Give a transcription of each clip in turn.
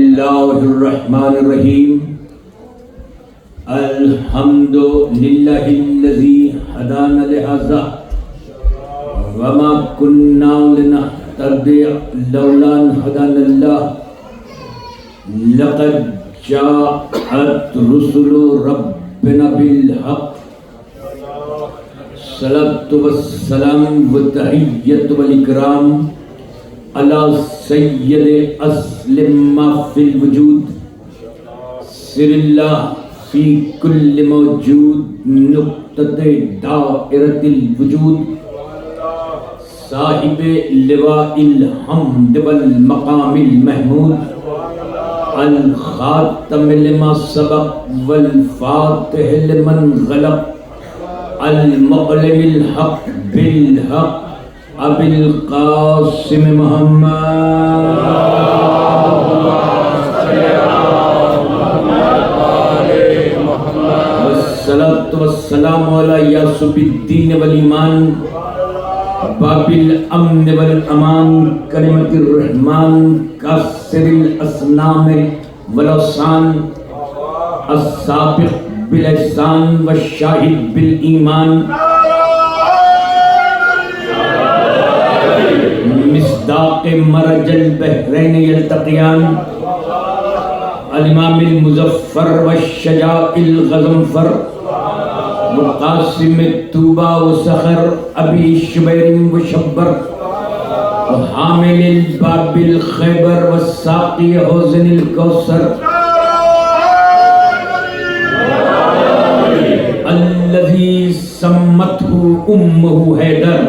اللہ الرحمن الرحیم الحمد للہ الذی ہدانا لہذا وما كنا لنهتدي لولا ان هدانا الله لقد جاءت رسل ربنا بالحق الصلاة والسلام والتحیۃ والاکرام علی سید اصل ما فی الوجود سر اللہ فی کل موجود نقطۃ دائرۃ الوجود صاحب لواء الحمد والمقام المحمود الخاتم لما سبق والفاتح لمن غلق المعلم الحق بالحق ابی القاسم محمد والصلاة والسلام علی یاسب الدین والایمان باب الامن والامان کلمۃ الرحمن کاسر الاسنام والاوثان السابق بالاحسان والشاہد بالایمان مصداق مرج البحرین یلتقیان الامام المظفر والشجاع الغضنفر وقاسم الطوبى وسخر ابی شبیر وشبر وحامل الباب الخیبر والساقی حوضن الکوثر الذي سمته امه حیدر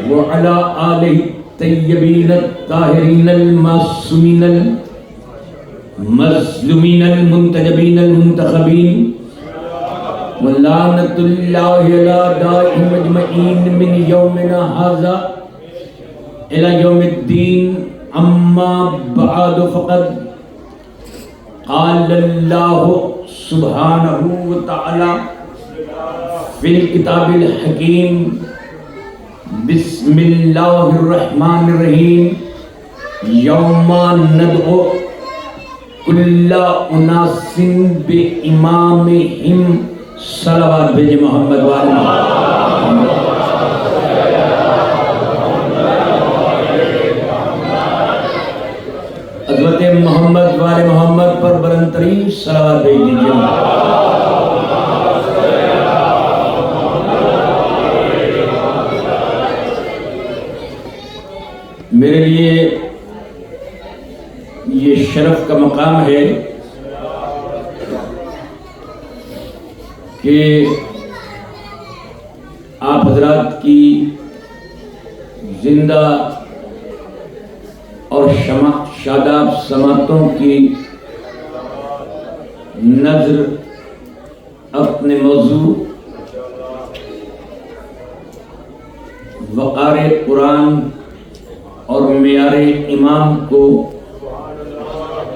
وعلى آلہ الطیبین الطاہرین المعصومین المظلومین المنتجبین المنتخبین ولعنۃ اللہ علی داعیہم اجمعین من یومنا ھذا الی یوم الدین اما بعد فقد قال اللہ سبحانہ وتعالی فی الکتاب الحکیم بسم اللہ الرحمن الرحیم یوم ندعو کل اناس بامامہم صلوات بھیجے محمد وآل محمد حضرت محمد وآل محمد پر بلند ترین صلوات بھیج دیجیے میرے لیے یہ شرف کا مقام ہے کہ آپ حضرات کی زندہ اور شاداب سماعتوں کی نظر اپنے موضوع وقار قرآن اور معیار امام کو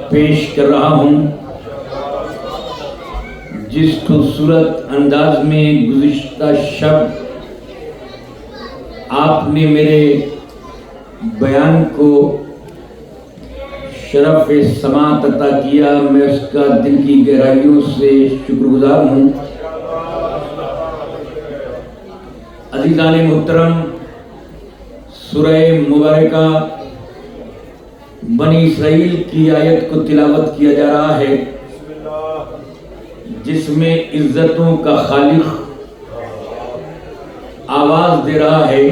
پیش کر رہا ہوں، جس خوبصورت انداز میں گزشتہ شب آپ نے میرے بیان کو شرف سماعت عطا کیا، میں اس کا دل کی گہرائیوں سے شکر گزار ہوں۔ عزیزان محترم، سورہ مبارکہ بنی اسرائیل کی آیت کو تلاوت کیا جا رہا ہے، جس میں عزتوں کا خالق آواز دے رہا ہے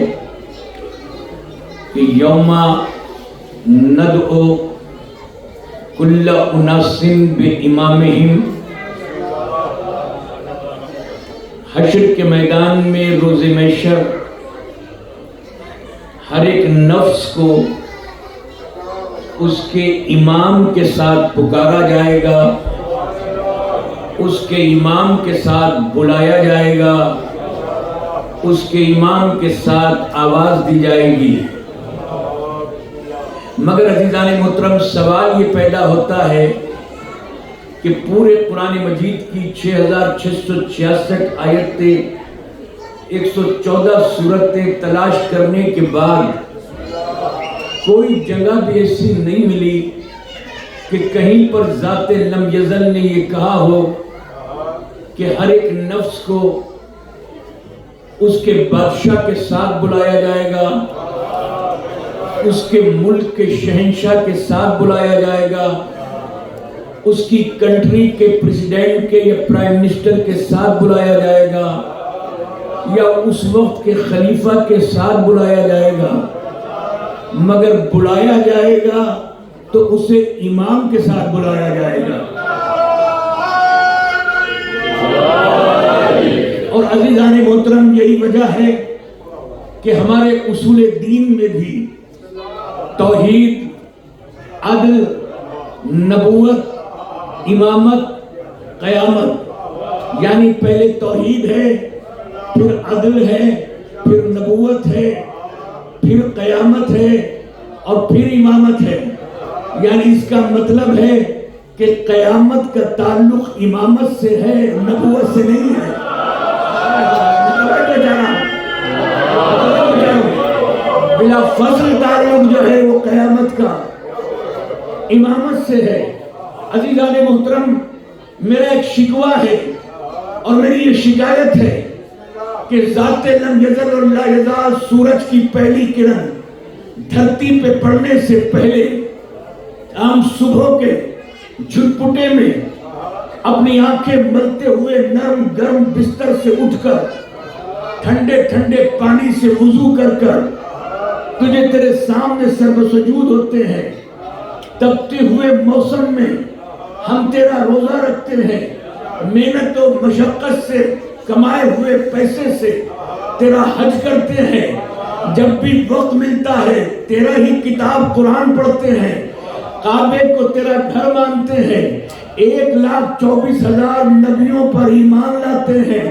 کہ یوم ندعو کل اناس بامامہم، حشر کے میدان میں روز محشر ہر ایک نفس کو اس کے امام کے ساتھ پکارا جائے گا، اس کے امام کے ساتھ بلایا جائے گا، اس کے امام کے ساتھ آواز دی جائے گی۔ مگر عزیزان محترم، سوال یہ پیدا ہوتا ہے کہ پورے قرآن مجید کی 6666 آیتیں 114 سورتیں تلاش کرنے کے بعد کوئی جگہ بھی ایسی نہیں ملی کہ کہیں پر ذات لم یزل نے یہ کہا ہو کہ ہر ایک نفس کو اس کے بادشاہ کے ساتھ بلایا جائے گا، اس کے ملک کے شہنشاہ کے ساتھ بلایا جائے گا، اس کی کنٹری کے پریزیڈنٹ کے یا پرائم منسٹر کے ساتھ بلایا جائے گا، یا اس وقت کے خلیفہ کے ساتھ بلایا جائے گا، مگر بلایا جائے گا تو اسے امام کے ساتھ بلایا جائے گا۔ اور عزیزان محترم، یہی وجہ ہے کہ ہمارے اصول دین میں بھی توحید، عدل، نبوت، امامت، قیامت، یعنی پہلے توحید ہے، پھر عدل ہے، پھر نبوت ہے، پھر قیامت ہے، اور پھر امامت ہے۔ یعنی اس کا مطلب ہے کہ قیامت کا تعلق امامت سے ہے، نبوت سے نہیں ہے۔ بلا فصل تعلق جو ہے وہ قیامت کا امامت سے ہے۔ عزیزان محترم، میرا ایک شکوہ ہے اور میری یہ شکایت ہے کہ ذات لم یزل اور لا یزال سورج کی پہلی کرن دھرتی پہ پڑنے سے پہلے ہم صبح کے جھٹپٹے میں اپنی آنکھیں ملتے ہوئے نرم گرم بستر سے اٹھ کر ٹھنڈے ٹھنڈے پانی سے وضو کر کر تجھے تیرے سامنے سربسجود ہوتے ہیں۔ تپتے ہوئے موسم میں ہم تیرا روزہ رکھتے ہیں، محنت و مشقت سے کمائے ہوئے پیسے سے تیرا حج کرتے ہیں، جب بھی وقت ملتا ہے تیرا ہی کتاب قرآن پڑھتے ہیں، کعبے کو تیرا گھر مانتے ہیں، 1,24,000 نبیوں پر ایمان لاتے ہیں،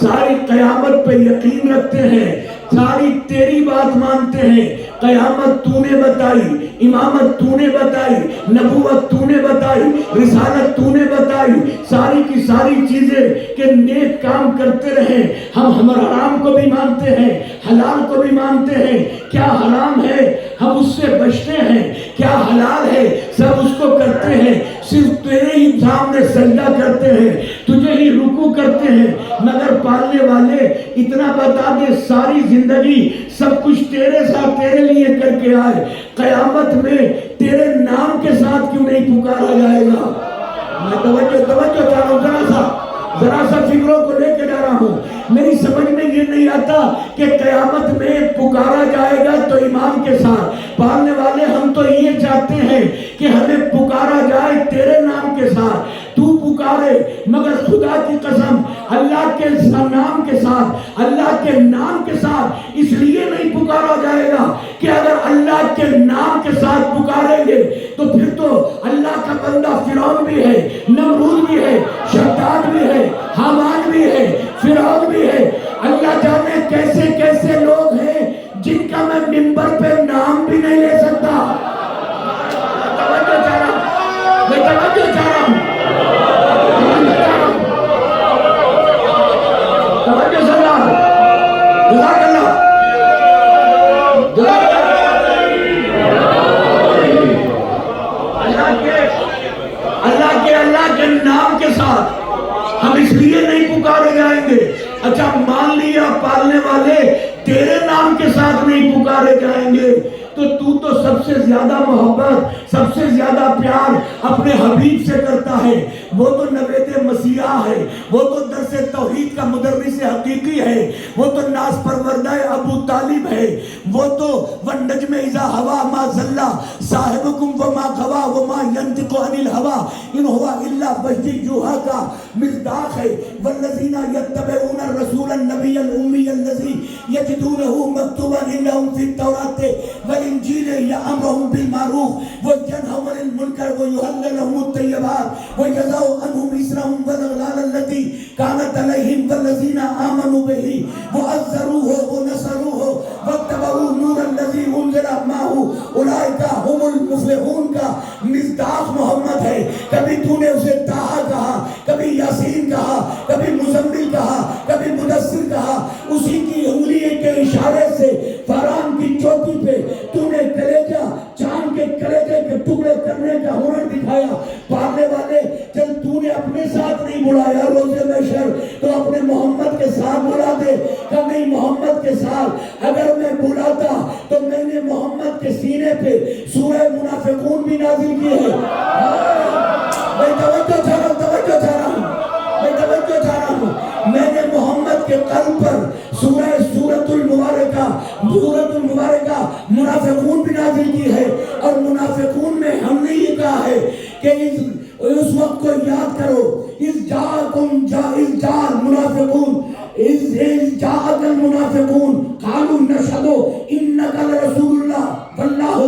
ساری قیامت پہ یقین رکھتے ہیں، ساری تیری بات مانتے ہیں۔ قیامت تو نے بتائی، امامت تو نے بتائی، نبوت تو نے بتائی، رسالت تو نے بتائی، ساری کی ساری چیزیں کہ نیک کام کرتے رہیں۔ ہم حرام کو بھی مانتے ہیں، حلال کو بھی مانتے ہیں، کیا حرام ہے ہم اس سے بچتے ہیں، کیا حلال ہے سب اس کو کرتے ہیں، صرف تیرے ہی سامنے سجدہ کرتے ہیں، تجھے ہی رکوع کرتے ہیں۔ مگر پالنے والے اتنا بتا دے، ساری زندگی سب کچھ تیرے ساتھ تیرے لیے کر کے آئے، قیامت میں تیرے نام کے ساتھ کیوں نہیں پکارا جائے گا؟ میں توجہ چاہ رہا ہوں، ذرا سا فکروں کو لے کے جا رہا ہوں۔ میری سمجھ میں یہ نہیں آتا کہ قیامت میں پکارا جائے گا تو امام کے ساتھ۔ پالنے والے ہم تو یہ چاہتے ہیں کہ ہمیں پکارا جائے تیرے نام کے ساتھ، تو پکارے، مگر خدا کی قسم اللہ کے نام کے ساتھ، اللہ کے نام کے ساتھ اس لیے نہیں پکارا جائے گا کہ اگر اللہ کے نام کے ساتھ پکاریں گے تو پھر تو اللہ کا بندہ فرعون بھی ہے، نمرود بھی ہے، شداد بھی ہے، حامان بھی ہے، فرعون بھی ہے، اللہ جانے کیسے کیسے لوگ ہیں جن کا میں منبر پہ نام بھی نہیں لے سکتا۔ توجہ چاہ رہا ہوں، توجہ سے اللہ، جزاک اللہ، جزاک اللہ کے نام کے ساتھ ہم اس لیے نہیں پکارے جائیں گے۔ اچھا مان لیا پالنے والے تیرے نام کے ساتھ نہیں پکارے جائیں گے تو سب سے زیادہ محبت، سب سے زیادہ پیار اپنے حبیب سے کرتا ہے۔ وہ تو نوید مسیح ہے، وہ تو درس توحید کا مدرس حقیقی ہے، وہ تو ناز پروردہ ابو طالب ہے، وہ تو والنجم اذا ہوا ما ضل صاحبکم وما غوا وما ینطق عن الہوا ان ہوا الا وحی یوحی کا مصداق ہے۔ والذین یتبعون الرسول النبی الامی الذی یجدونہ مکتوبا لهم فی التوراۃ والانجیل یأمرهم بالمعروف وینہیہم عن المنکر ویحل لهم الطیبات ویضع عنہم اصرهم والاغلال التي كانت علیہم والذین آمنوا به وعزروه ونصروه واتبعوا النور الذي انزل معه اولئک هم المفلحون کا مصداق محمد ہے۔ کبھی تو نے اسے طٰہٰ کہا، کبھی یاسین کہا، کبھی مزمل کہا، کبھی مدثر کہا، اسی کی انگلی کے اشارے سے فاران کی چوٹی پہ تو نے کلیجہ محمد کے سینے پہ سورہ منافقون بھی نازل کی ہے. میں توجہ چاہ رہا ہوں. میں نے محمد کے قلب پر سورۃ المبارکہ منافقون بھی نازل کی ہے. اور منافقون میں ہم نے یہ کہا ہے کہ اس وقت کو یاد کرو. اذ جاء المنافقون قالوا نشهد انك لرسول الله والله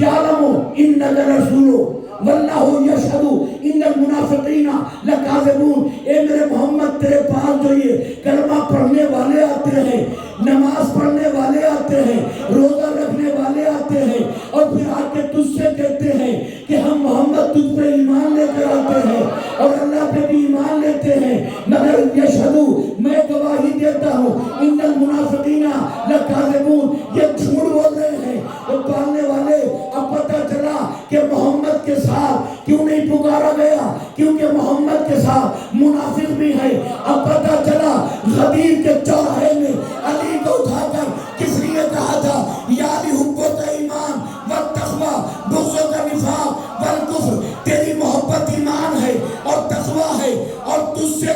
يعلم انك لرسوله واللہ یشہد ان المنافقین لکاذبون. اے میرے محمد تیرے پاس جو یہ کلمہ پڑھنے والے آتے ہیں, نماز پڑھنے والے آتے ہیں, روزہ رکھنے والے آتے ہیں, اور پھر آ کے تجھ سے کہتے ہیں کہ ہم محمد تجھ پہ ایمان لے کر آتے ہیں اور اللہ پہ بھی ایمان لیتے ہیں, مگر یشہدو میں گواہی دیتا ہوں ان المنافقین لکاذبون, یہ جھوٹ بول رہے ہیں. وہ پالنے والے اب پتہ چلا کہ محمد کے ساتھ کیوں نہیں پکارا گیا, کیونکہ محمد کے ساتھ منافق بھی ہے. اب پتہ چلا غدیر کے چوراہے میں علی کو اٹھا کر کس لیے کہا تھا یا علی حبت ایمان والتقوی بغض کا نفاق والکفر. تیری محبت ایمان ہے اور تقوی ہے, اور تجھ سے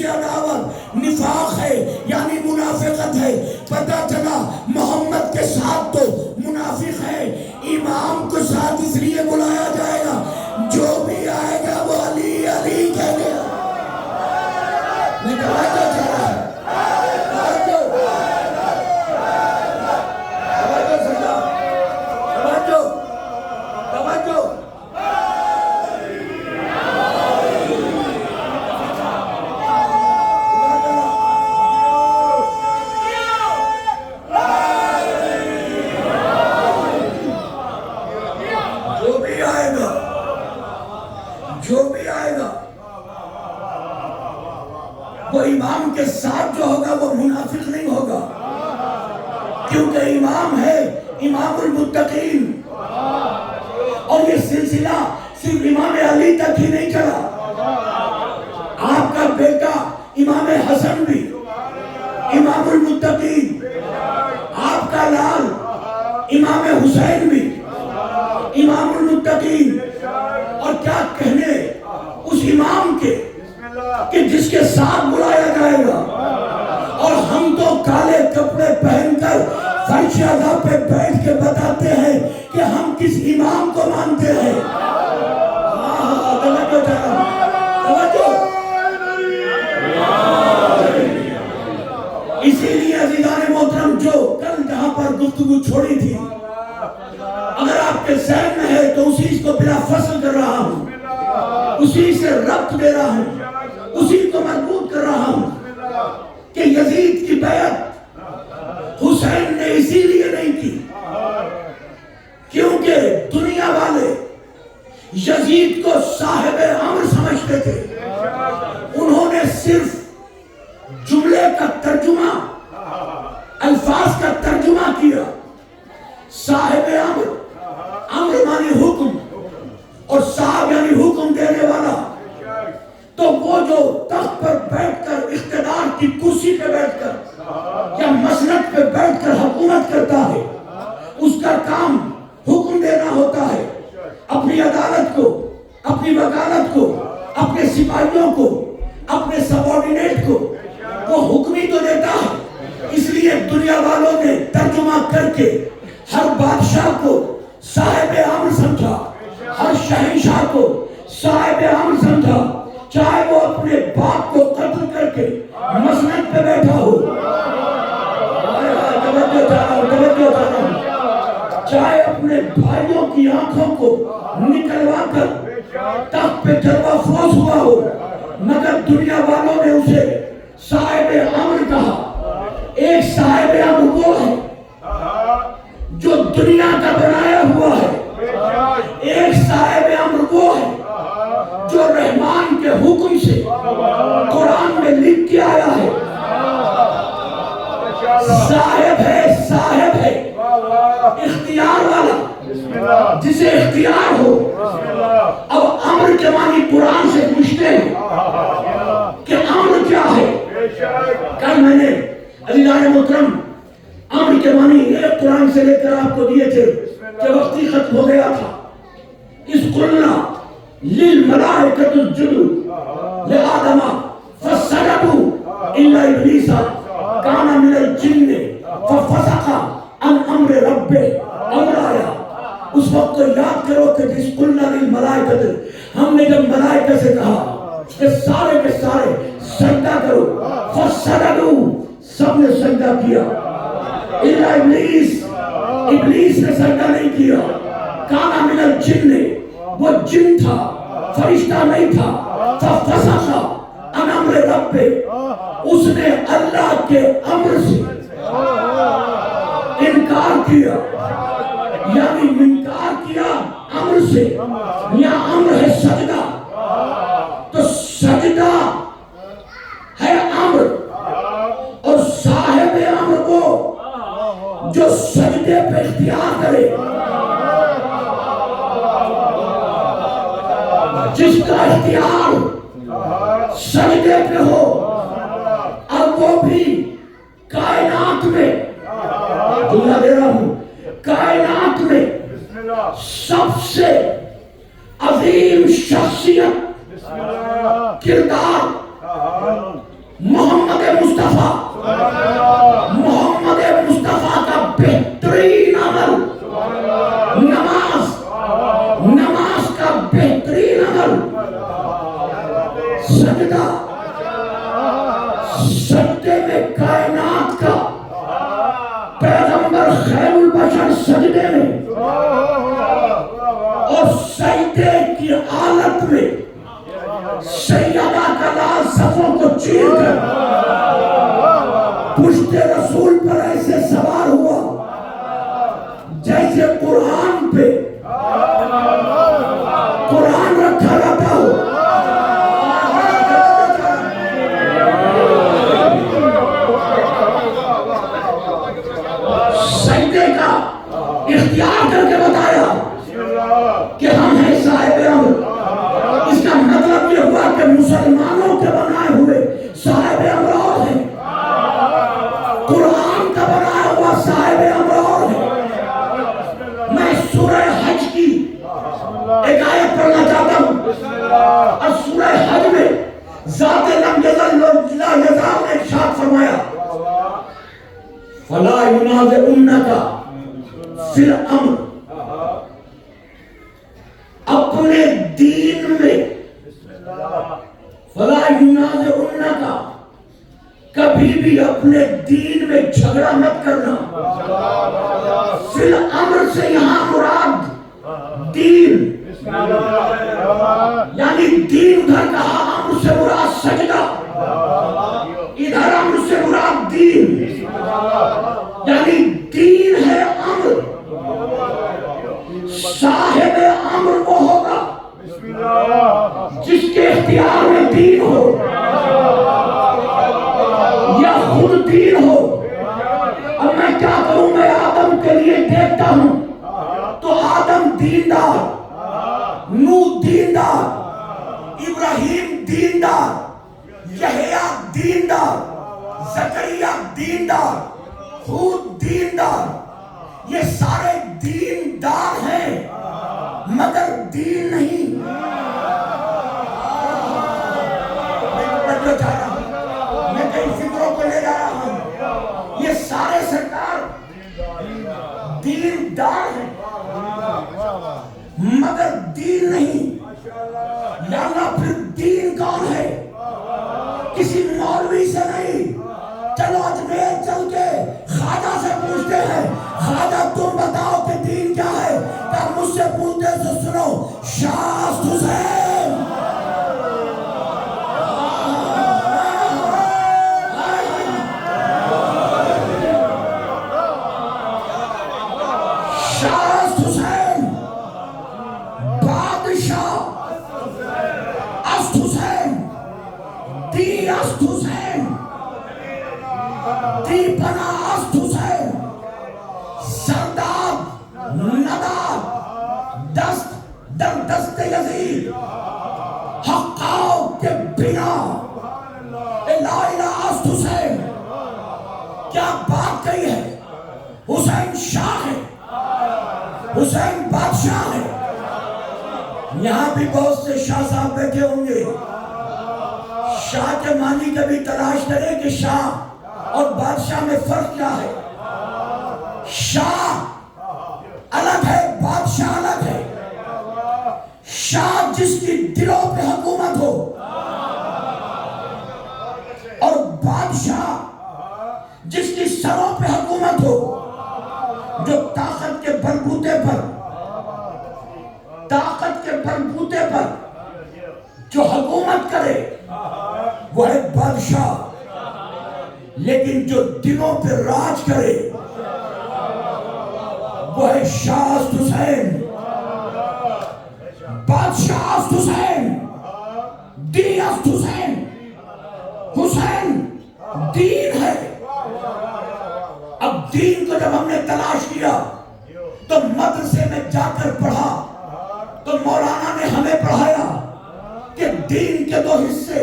عداوت نفاق ہے یعنی منافقت ہے. پتہ چلا محمد کے ساتھ تو منافق ہے. امام کو ساتھ اس لیے بلایا جائے گا, جو بھی آئے گا وہ علی علی کہے گا. میں توجہ چاہ رہا ہوں. جو بھی آئے گا وہ امام کے ساتھ جو ہوگا وہ منافق نہیں ہوگا, کیونکہ امام ہے امام المتقین. اور یہ سلسلہ صرف امام علی تک ہی نہیں چلا, آپ کا بیٹا امام حسن بھی امام المتقین, آپ کا لال امام حسین بھی امام المتقین. اور کیا کہنے اس امام کے کہ جس کے ساتھ بلایا جائے گا, اور ہم تو کالے کپڑے پہن کر فرش اعلیٰ پہ بیٹھ کے بتاتے ہیں کہ ہم کس امام کو مانتے ہیں. اسی لیے عزیزان محترم جو کل جہاں پر گفتگو چھوڑی تھی, اگر آپ کے ذہن میں ہے تو اسی کو بلا فصل کر رہا ہوں, اسی سے ربط دے رہا ہوں, اسی کو مربوط کر رہا ہوں کہ یزید کی بیعت حسین نے اسی لیے نہیں کی کیونکہ دنیا والے یزید کو صاحب امر سمجھتے تھے. انہوں نے صرف جملے کا ترجمہ, الفاظ کا ترجمہ کیا. صاحب امر, امر مانی حکم, اور صاحب یعنی حکم دینے والا. تو وہ جو تخت پر بیٹھ کر اقتدار کی کرسی پہ بیٹھ کر یا مسند پہ بیٹھ کر حکومت کرتا ہے, اس کا کام حکم دینا ہوتا ہے اپنی عدالت کو, اپنی وکالت کو, اپنے سپاہیوں کو, اپنے سبارڈینیٹ کو. وہ حکمی تو دیتا ہے, اس لیے دنیا والوں نے ترجمہ کر کے ہر بادشاہ کو صاحب امر سمجھا, ہر شہنشاہ کو صاحب امر سمجھا, چاہے وہ اپنے باپ کو قتل کر کے مسند پہ بیٹھا ہو, چاہے اپنے بھائیوں کی آنکھوں کو نکلوا کر تخت پہ جلوہ فروز ہوا ہو, مگر دنیا والوں نے اسے صاحب امر کہا. ایک صاحب امر وہ ہے جو دنیا کا بنایا ہوا ہے, ایک صاحب امر وہ ہے جو رحمان کے حکم سے قرآن میں لکھ کے آیا ہے. صاحب ہے اختیار والا, جسے اختیار ہو. اب امر کے معنی قرآن سے پوچھتے ہیں کہ امر کیا ہے. کل میں نے عزیزان محترم امر کے معنی ایک قرآن سے لے کر آپ کو دیے تھے کہ وقت ہی ختم ہو گیا تھا. اس قلنا للملائکۃ اسجدوا لآدم فسجدوا الا ابلیس کان من الجن ففسق عن امر ربہ. امر آیا اس وقت تو یاد کرو کہ جس قلنا للملائکۃ ہم نے جب ملائکہ سے کہا کہ سارے کے سارے سجدہ کرو فسجدوا سب نے سجدہ کیا الا ابلیس. ابلیس نے سجدہ نہیں کیا. کانا من الجن وہ جن تھا فرشتہ نہیں تھا. ففسق عن امر ربہ اس نے اللہ کے امر سے انکار کیا یعنی انکار کیا امر سے. یہاں امر ہے سجدہ تو سجدہ ہے امر اور صاحب امر کو جو سجدے پہ اختیار کرے جس کا اختیار سجدے پہ ہو اب وہ بھی کائنات میں جملہ دے رہا ہوں کائنات میں سب سے عظیم شخصیت کردار محمد مصطفیٰ کا بہترین عمل نماز کا بہترین عمل سجدہ. سجدے میں کائنات کا پیغمبر خیر البشر سجدے میں اور سجدے کی حالت میں سیدہ کا لال صفوں کو چیر کر پشت رسول پر ایسے سوار ہوا جیسے قرآن پہ قرآن رکھا رہتا ہو. سجدے کا اختیار کر کے بتایا کہ ہم ہیں صاحب امر. اس کا مطلب یہ ہوا کہ مسلمانوں کے بنائے ہوئے صاحب امر اور ہیں. قرآن کا بنایا ہوا صاحب امر اور ہے. میں سورہ حج کی ایک آیت پڑھنا چاہتا ہوں اور سورہ حج میں ذات لم یزل لا یزال نے ارشاد فرمایا فلا ینازعنک فی الامر. اپنے دین میں فلا ینازعنک کبھی بھی اپنے دین میں جھگڑا مت کرنا. فی الامر سے یہاں مراد دین یعنی دین ادھر کہا امر سے مراد سجدہ ادھر امر سے مراد دین یعنی دین ہے امر. صاحب امر وہ ہوگا جس کے اختیار میں دین ہو یا خود دین ہو. اب میں کیا کروں میں آدم کے لیے دیکھتا ہوں تو آدم دیندار نوح دیندار ابراہیم دیندار یحییٰ دیندار زکریا دیندار ہود دیندار یہ سارے دیندار ہیں مگر دین نہیں. میں کئی فکروں کو لے جا رہا ہوں. یہ سارے سرکار دیندار ہیں مگر دین نہیں. یا اللہ پھر دین کون ہے؟ کسی مولوی سے نہیں. چلو اجمیر چل کے خواجہ سے پوچھتے ہیں خواجہ تم بتاؤ کہ دین کیا ہے. تب مجھ سے پوچھتے تو سنو شاہ حسین دست یزید حقاؤ کے بنا لا الہ است حسین. کیا بات کہی ہے حسین بادشاہ ہے. یہاں بھی بہت سے شاہ صاحب بیٹھے ہوں گے. شاہ کے معنی کبھی تلاش کرے کہ شاہ اور بادشاہ میں فرق کیا ہے. شاہ الگ ہے، بادشاہ الگ ہے. شاہ جس کی دلوں پہ حکومت ہو، اور بادشاہ جس کی سروں پہ حکومت ہو، جو طاقت کے بلبوتے پر جو حکومت کرے وہ ہے بادشاہ. لیکن جو دلوں پہ راج کرے وہ ہے شاہ حسین. بادشاہ حسین، دین حسین. حسین دین ہے. اب دین کو جب ہم نے تلاش کیا تو مدرسے میں جا کر پڑھا تو مولانا نے ہمیں پڑھایا کہ دین کے دو حصے،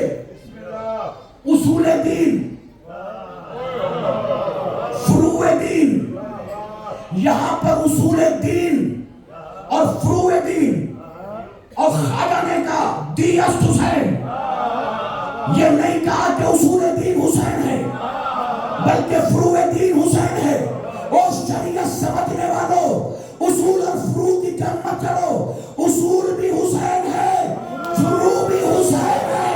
اصول دین، فروع دین. یہاں پر اصول دین اور فروع دین، اور خواجہ نے کہا دیست حسین. یہ نہیں کہا کہ اصول دین حسین ہے بلکہ فروع دین حسین ہے. اور شریعت سمجھنے والوں، اصول اور فروع کی جنگ مت کرو. اصول بھی حسین ہے، فروع بھی حسین ہے.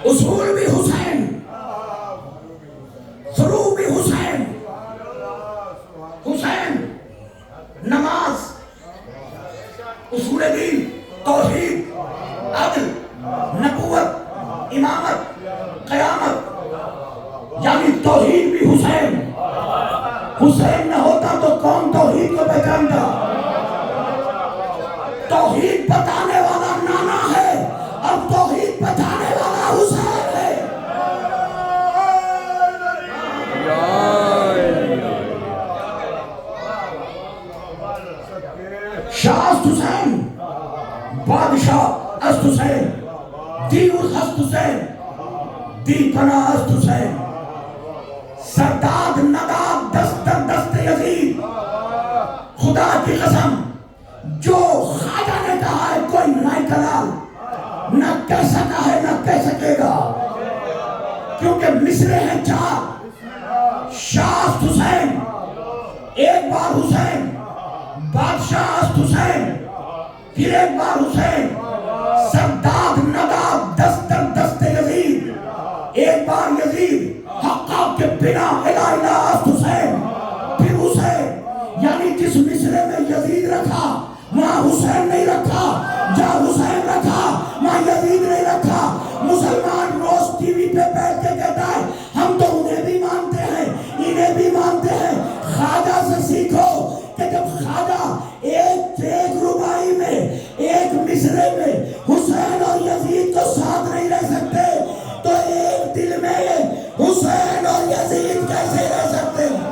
اصول بھی حسین، فروع بھی حسین. حسین نماز، اصول دین، توحید، عدل، نبوت، امامت، قیامت، یعنی توحید بھی حسین. حسین نہ ہوتا تو کون توحید کو پہچانتا؟ توحید بتانے والا نانا ہے، اب توحید بتانے والا حسین ہے. شاہ حسین، بادشاہ است حسین، دیوس است حسین، دی پناہ است حسین. سرداد نداب دست در دست یزید. خدا کی قسم، جو خواجہ نے کہا ہے کوئی نائے کلال نہ کہہ سکا ہے نہ کہہ سکے گا، کیونکہ مصرے ہیں چار. شاہ حسین، ایک بار حسین، بادشاہ حسین، پھر ایک بار حسین. سرداد نداب دست در دست یزید، ایک بار یزید. حقاق کے بنا الہ الہ حسین، پھر حسین. یعنی جس مصرے میں یزید رکھا وہاں حسین نہیں رکھا، جہاں حسین رکھا وہاں یزید نہیں رکھا. مسلمان روز ٹی وی پہ بیٹھ کے کہتا ہے ہم تو انہیں بھی مانتے ہیں انہیں بھی مانتے ہیں. خواجہ سے سیکھو کہ جب خواجہ ایک ربائی میں، ایک مصرے میں حسین اور یزید کو ساتھ نہیں رہ سکتے تو ایک دل میں حسین اور یزید کیسے رہ سکتے ہیں؟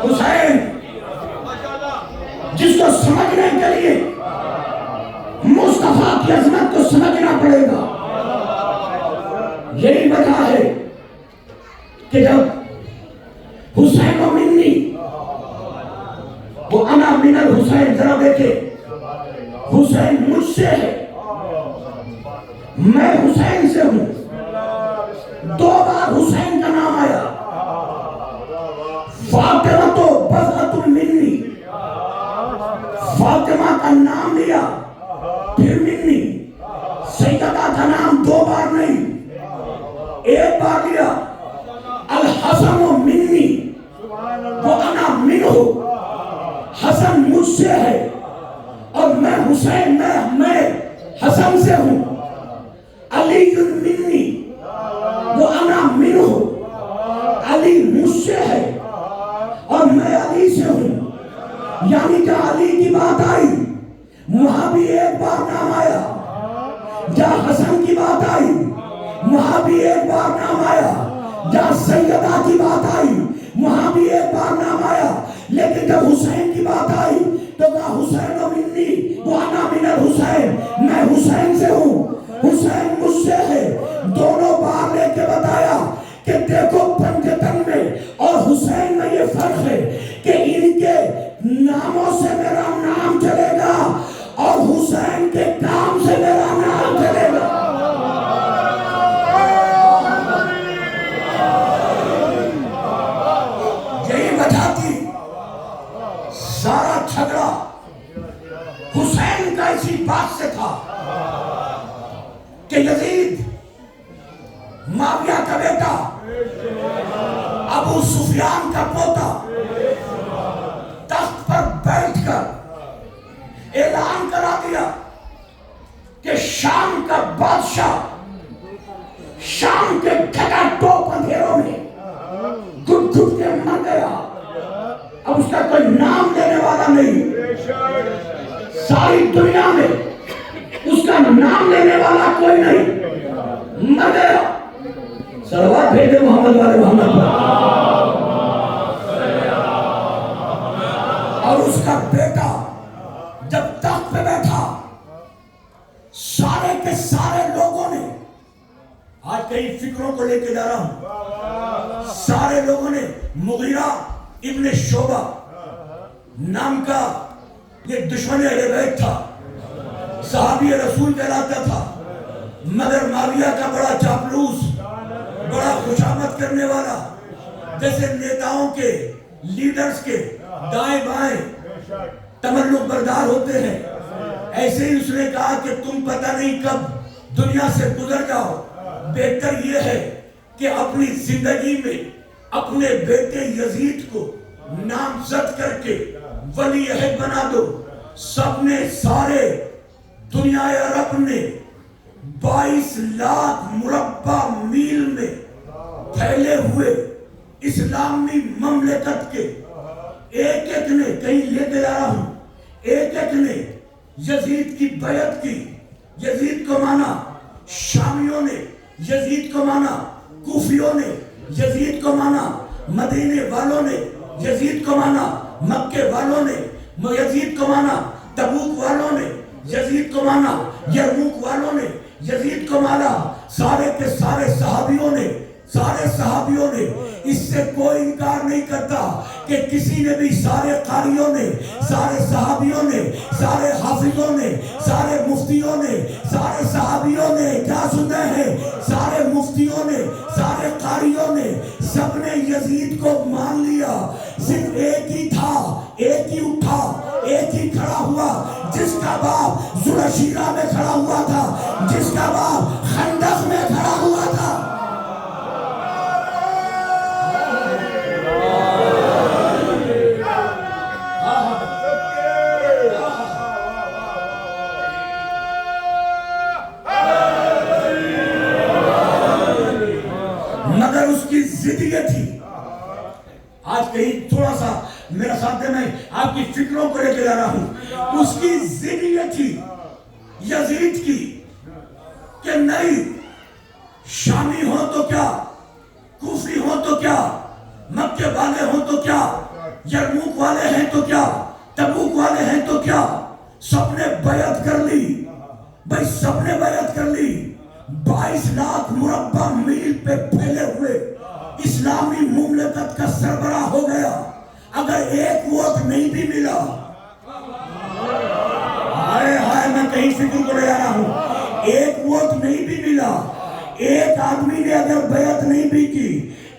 حسین جس کو سمجھنے کے لیے مصطفیٰ کی عظمت کو سمجھنا پڑے گا. یہی وجہ ہے کہ جب حسین و منی، وہ انا من الحسین، ذرا دیکھیں حسین مجھ سے ہے، میں حسین سے ہوں. دو بار حسین کا نام آیا. فاطمہ تو بذعت منی، فاطمہ کا نام لیا پھر منی. سیدہ کا نام دو بار نہیں ایک بار لیا. الحسن منی، وہ انا منہ، حسن مجھ سے ہے اور میں حسین، میں حسن جہاں حسن کی بات آئی وہاں بھی ایک بار نام آیا، جہاں سیدہ کی بات آئی وہاں بھی ایک بار نام آیا، لیکن جب حسین کی بات آئی تو کہا حسین و منی وانا من الحسین، میں حسین سے ہوں، حسین مجھ سے ہے۔ دونوں بار لے کے بتایا کہ دیکھو پنجتن میں اور حسین میں یہ فرق ہے کہ ان کے ناموں سے میرا نام چلے گا اور حسین کے کام سے میرا نام چلے گا۔ یہی وجہ تھی سارا جھگڑا حسین کا اسی بات سے تھا کہ یزید معاویہ کا بیٹا ابو سفیان کا پوتا تخت پر بیٹھ کر اعلان کرا دیا کہ شام کا بادشاہ شام کے گھٹا ٹوپ اندھیروں میں گھٹ گھٹ کے مر گیا، اب اس کا کوئی نام لینے والا نہیں، ساری دنیا میں اس کا نام لینے والا کوئی نہیں، مر گیا۔ صلوات بھیجے محمد والے محمد پر۔ اور اس کا بیٹا جب تخت پہ بیٹھا سارے کے سارے لوگوں نے، آج کئی فکروں کو لے کے جا رہا ہوں، سارے لوگوں نے، مغیرہ ابن شعبہ نام کا یہ دشمن اہل بیت تھا، صحابی رسول کہلاتا تھا، مگر معاویہ کا بڑا چاپلوس، بڑا خوشامد کرنے والا، جیسے نیتاؤں کے لیڈرز کے دائیں بائیں تملک بردار ہوتے ہیں، ایسے ہی اس نے کہا کہ تم پتہ نہیں کب دنیا سے گزر جاؤ، بہتر یہ ہے کہ اپنی زندگی میں اپنے بیٹے یزید کو نامزد کر کے ولی عہد بنا دو۔ سب نے، سارے دنیا عرب نے 22 لاکھ مربع میل میں پھیلے ہوئے اسلامی مملکت کے ایک ایک نے، کہیں لے کے جا رہا ہوں، ایک ایک نے یزید کی بیعت کی۔ یزید کو مانا شامیوں نے، یزید کو مانا کوفیوں نے، یزید کو مانا مدینے والوں نے، یزید کو مانا مکے والوں نے، یزید کو مانا تبوک والوں نے، یزید کو مانا یرموک والوں نے، یزید کو مانا سارے کے سارے صحابیوں نے، سارے صحابیوں نے۔ اس سے کوئی انکار نہیں کرتا کہ کسی نے بھی، سارے قاریوں نے، سارے صحابیوں نے، سارے حافظوں نے، سارے مفتیوں نے، سارے صحابیوں نے، کیا سنتے ہیں، سارے مفتیوں نے، سارے قاریوں نے، سب نے یزید کو مان لیا۔ صرف ایک ہی تھا، ایک ہی اٹھا، ایک ہی کھڑا ہوا، جس کا باپ ذوالشیرہ میں کھڑا ہوا تھا، جس کا باپ خندق میں کھڑا ہوا تھا۔ مگر اس کی ضد یہ تھی، آج کہیں تھوڑا سا میرا ساتھ دے، میں آپ کی فکروں کو لے کے جا رہا ہوں، اس کی ضد یہ تھی یزید کی کہ نہیں، شامی ہو تو کیا، کوفی ہو تو کیا، مکے والے ہو تو کیا، یرموک والے ہیں تو کیا، تبوک والے ہیں تو کیا، سب نے بیعت کر لی، بھائی سب نے بیعت کر لی۔ 22 لاکھ مربع میل پہ پھیلے ہوئے اسلامی مملکت کا سربراہ ہو گیا۔ اگر ایک ووٹ نہیں بھی ملا، ہائے ہائے، میں کہیں فکر کو لے آ رہا ہوں، ایک ووٹ نہیں بھی ملا، ایک آدمی نے اگر بیعت نہیں بھی کی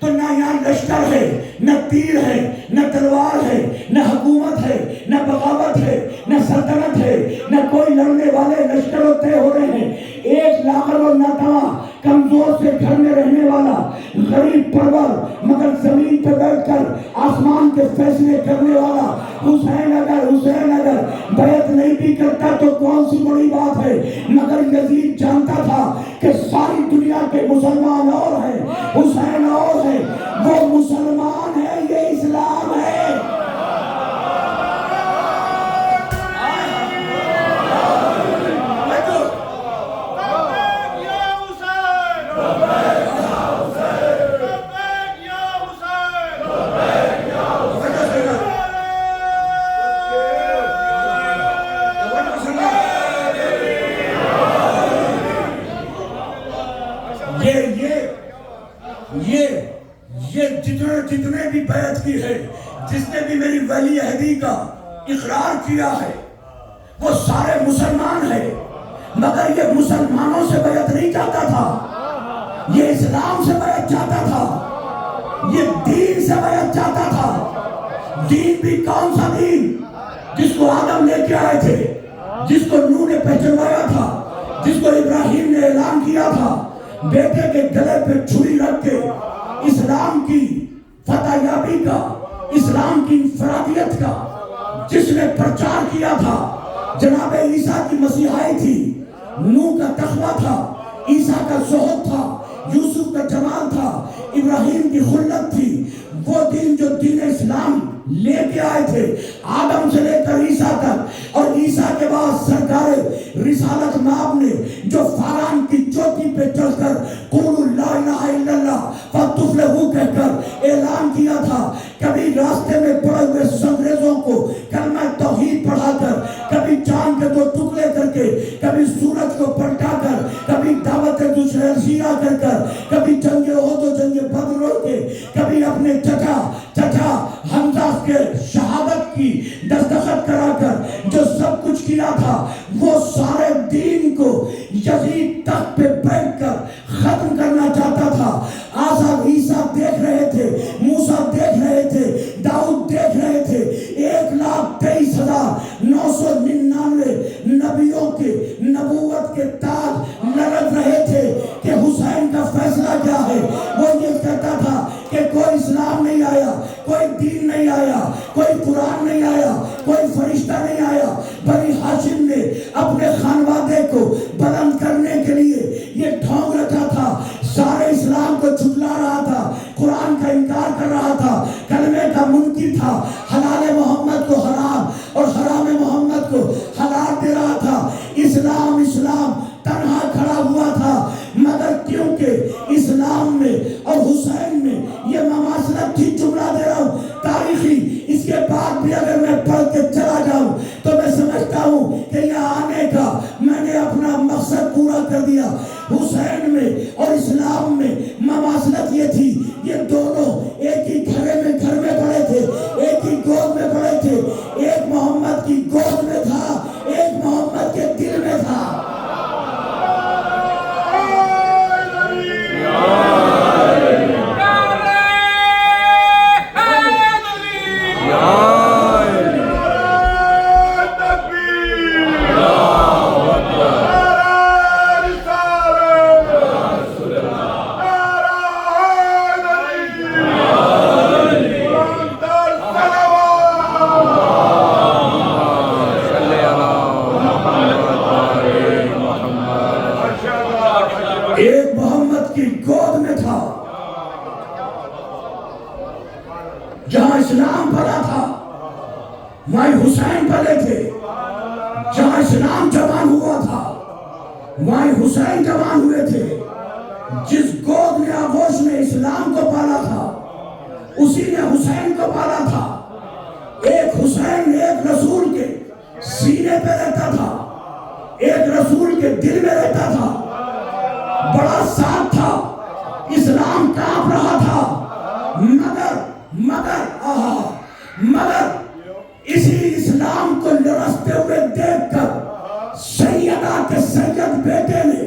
تو نہ یہاں لشکر ہے، نہ تیر ہے، نہ تلوار ہے، نہ حکومت ہے، نہ بغاوت ہے، نہ سلطنت ہے، نہ کوئی لڑنے والے لشکر طے ہو رہے ہیں۔ ایک لاغر و ناتواں کمزور سے گھر میں رہنے والا غریب پرور مگر زمین پہ بیٹھ کر آسمان کے فیصلے کرنے والا حسین اگر بیعت نہیں بھی کرتا تو کون سی بڑی بات ہے، مگر یزید جانتا تھا کہ ساری دنیا کے مسلمان اور ہیں، حسین اور ہے، وہ مسلمان ہے، یہ اسلام ہے۔ جتنے بھی بیعت کی ہے، جس نے بھی میری ولی عہدی کا اقرار کیا ہے، وہ سارے مسلمان ہیں، مگر یہ مسلمانوں سے بیعت نہیں چاہتا تھا، یہ اسلام سے بیعت چاہتا تھا، یہ دین سے بیعت چاہتا تھا۔ دین بھی کون سا دین؟ جس کو آدم لے کے آئے تھے، جس کو نوح نے پہچنوایا تھا، جس کو ابراہیم نے اعلان کیا تھا، بیٹے کے گلے پہ چھری رکھ کے اسلام کی فتح یابی کا، اسلام کی انفرادیت کا جس نے پرچار کیا تھا۔ جناب عیسیٰ کی مسیحائی تھی، نوح کا تقویٰ تھا، عیسیٰ کا زہد تھا، یوسف کا جمال تھا، ابراہیم کی خلت تھی۔ وہ دین جو دین اسلام لے کے آئے تھے، آدم سے لے کر عیسیٰ تک، اور عیسیٰ کے بعد سرکار رسالت مآب نے جو فاران کی چوٹی پہ چڑھ کر قولوا لا الہ الا اللہ فتفلحوا کہہ کر اعلان کیا تھا، کبھی راستے میں پڑے ہوئے انگریزوں کو کلمہ توحید پڑھا کر، کبھی چاند کے 2 ٹکڑے کر کے، کبھی سورج کو پلٹا کر، کبھی دعوت دوسرے سیرا کر کر، کبھی جنگ احد و جنگ بدر لڑ کے، کبھی اپنے چچا حمزہ کے شہادت کی دستخط کرا کر جو سب کچھ کیا تھا، وہ سارے دین کو یزید تخت پہ بیٹھ کر ختم کرنا چاہتا تھا۔ آزاد عیسیٰ دیکھ رہے تھے، موسیٰ دیکھ رہے تھے، داؤد دیکھ رہے تھے، 1,23,999 نبیوں کے نبوت کے تاج لگت رہے تھے کہ حسین کا فیصلہ کیا ہے۔ وہ یہ کہتا تھا کہ کوئی اسلام نہیں آیا، کوئی دین نہیں آیا، کوئی قرآن نہیں آیا، کوئی فرشتہ نہیں آیا۔ بنی ہاشم نے اپنے خانوادے کو بلند کرنے کے لیے یہ ڈھونگ رکھا تھا، سارے اسلام کو جھٹلا رہا تھا، قرآن کا انکار کر رہا تھا، کلمے کا منکر تھا، حلال محمد کو حرام اور حرام محمد کو حلال دے رہا تھا۔ اسلام تنہا کھڑا ہوا تھا، مگر کیونکہ اسلام میں اور حسین میں یہ مماثلت تھی، جملہ دے رہا ہوں تاریخی، اس کے بعد بھی اگر میں پڑھ کے چلا جاؤں تو میں سمجھتا ہوں کہ یہاں آنے کا میں نے اپنا مقصد پورا کر دیا۔ حسین میں اور اسلام میں مماثلت یہ تھی، یہ دونوں ایک ہی گھر میں پڑے تھے، ایک ہی گود میں پڑے تھے، ایک محمد کی گود میں تھا، ایک محمد کے دل میں تھا۔ ایک محمد کی گود میں تھا، جہاں اسلام پڑا تھا وہیں حسین پلے تھے، جہاں اسلام جوان ہوا تھا وہیں حسین جوان ہوئے تھے۔ جس گود نے آغوش میں اسلام کو پالا تھا اسی نے حسین کو پالا تھا۔ ایک حسین ایک رسول کے سینے پہ رہتا تھا، ایک رسول کے دل میں رہتا تھا، بڑا ساتھ تھا، اسلام کانپ رہا تھا، مگر اسی اسلام کو لرزتے ہوئے دیکھ کر سیدہ کے سید بیٹے نے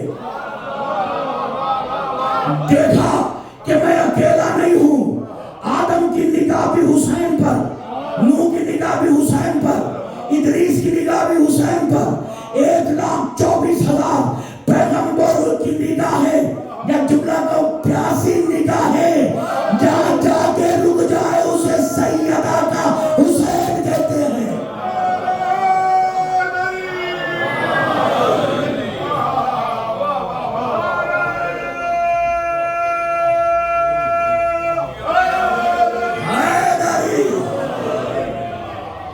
دیکھا کہ میں اکیلا نہیں ہوں۔ آدم کی نگاہ بھی حسین پر، نوح کی نگاہ بھی حسین پر، ادریس کی نگاہ بھی حسین پر، 1,24,000 پیغمبروں کی نگاہ ہے، یا جملہ کو پیاسی نگاہ ہے، جہاں جا کے رک جائے اسے سیدہ کا حسین کہتے ہیں۔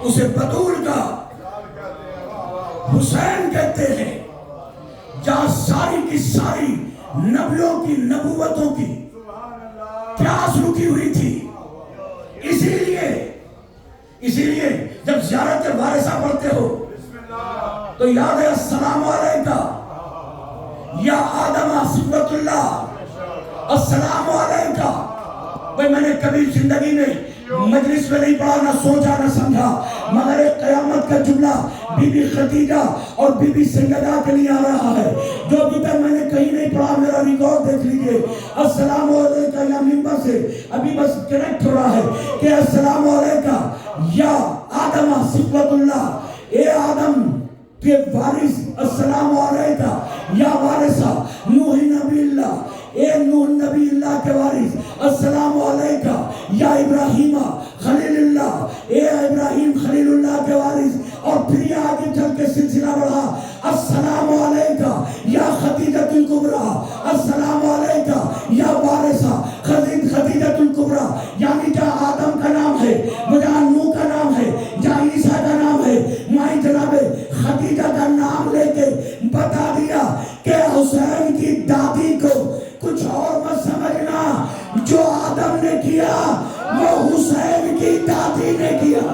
اسے بطول کا حسین کہتے ہیں، جہاں ساری کی ساری نبیوں کی نبوتوں کی پیاس رکی ہوئی تھی۔ اسی لیے جب زیارت وارثہ پڑھتے ہو تو یاد ہے السلام علیکہ یا آدم صفوت اللہ، السلام علیکہ بھائی میں نے کبھی زندگی میں مجلس میں نہیں پڑھا، نہ سوچا نہ سمجھا، مگر ایک قیامت کا جملہ بی بی خدیجہ اور بی بی سیدہ کے لیے آ رہا ہے جو ابھی تک میں نے کہیں نہیں پڑھا. میرا ریکارڈ دیکھ لیجئے. السلام علیکم یا ممبر سے ابھی بس کنیکٹ ہو رہا ہے کہ السلام علیکم یا آدم صفوت اللہ، اے آدم کے وارث، السلام علیکم یا وارثہ نوح نبی اللہ، اے نوح نبی اللہ کے وارث، السلام علیکم یا ابراہیم خلیل اللہ، اے ابراہیم خلیل اللہ کے وارث. اور پھر یہ آگے چل کے سلسلہ بڑھا، السلام علیکم یا خدیجۃ الکبریٰ، السلام علیکم یا وارثہ خدیجۃ الکبریٰ. یعنی جہاں آدم کا نام ہے، جہاں نوح کا نام ہے، جہاں عیسیٰ کا نام ہے، وہیں جناب خدیجہ کا نام لے کے بتا دیا کہ حسین کی دادی کو کچھ اور مت سمجھنا، جو آدم نے کیا وہ حسین کی دادی نے کیا.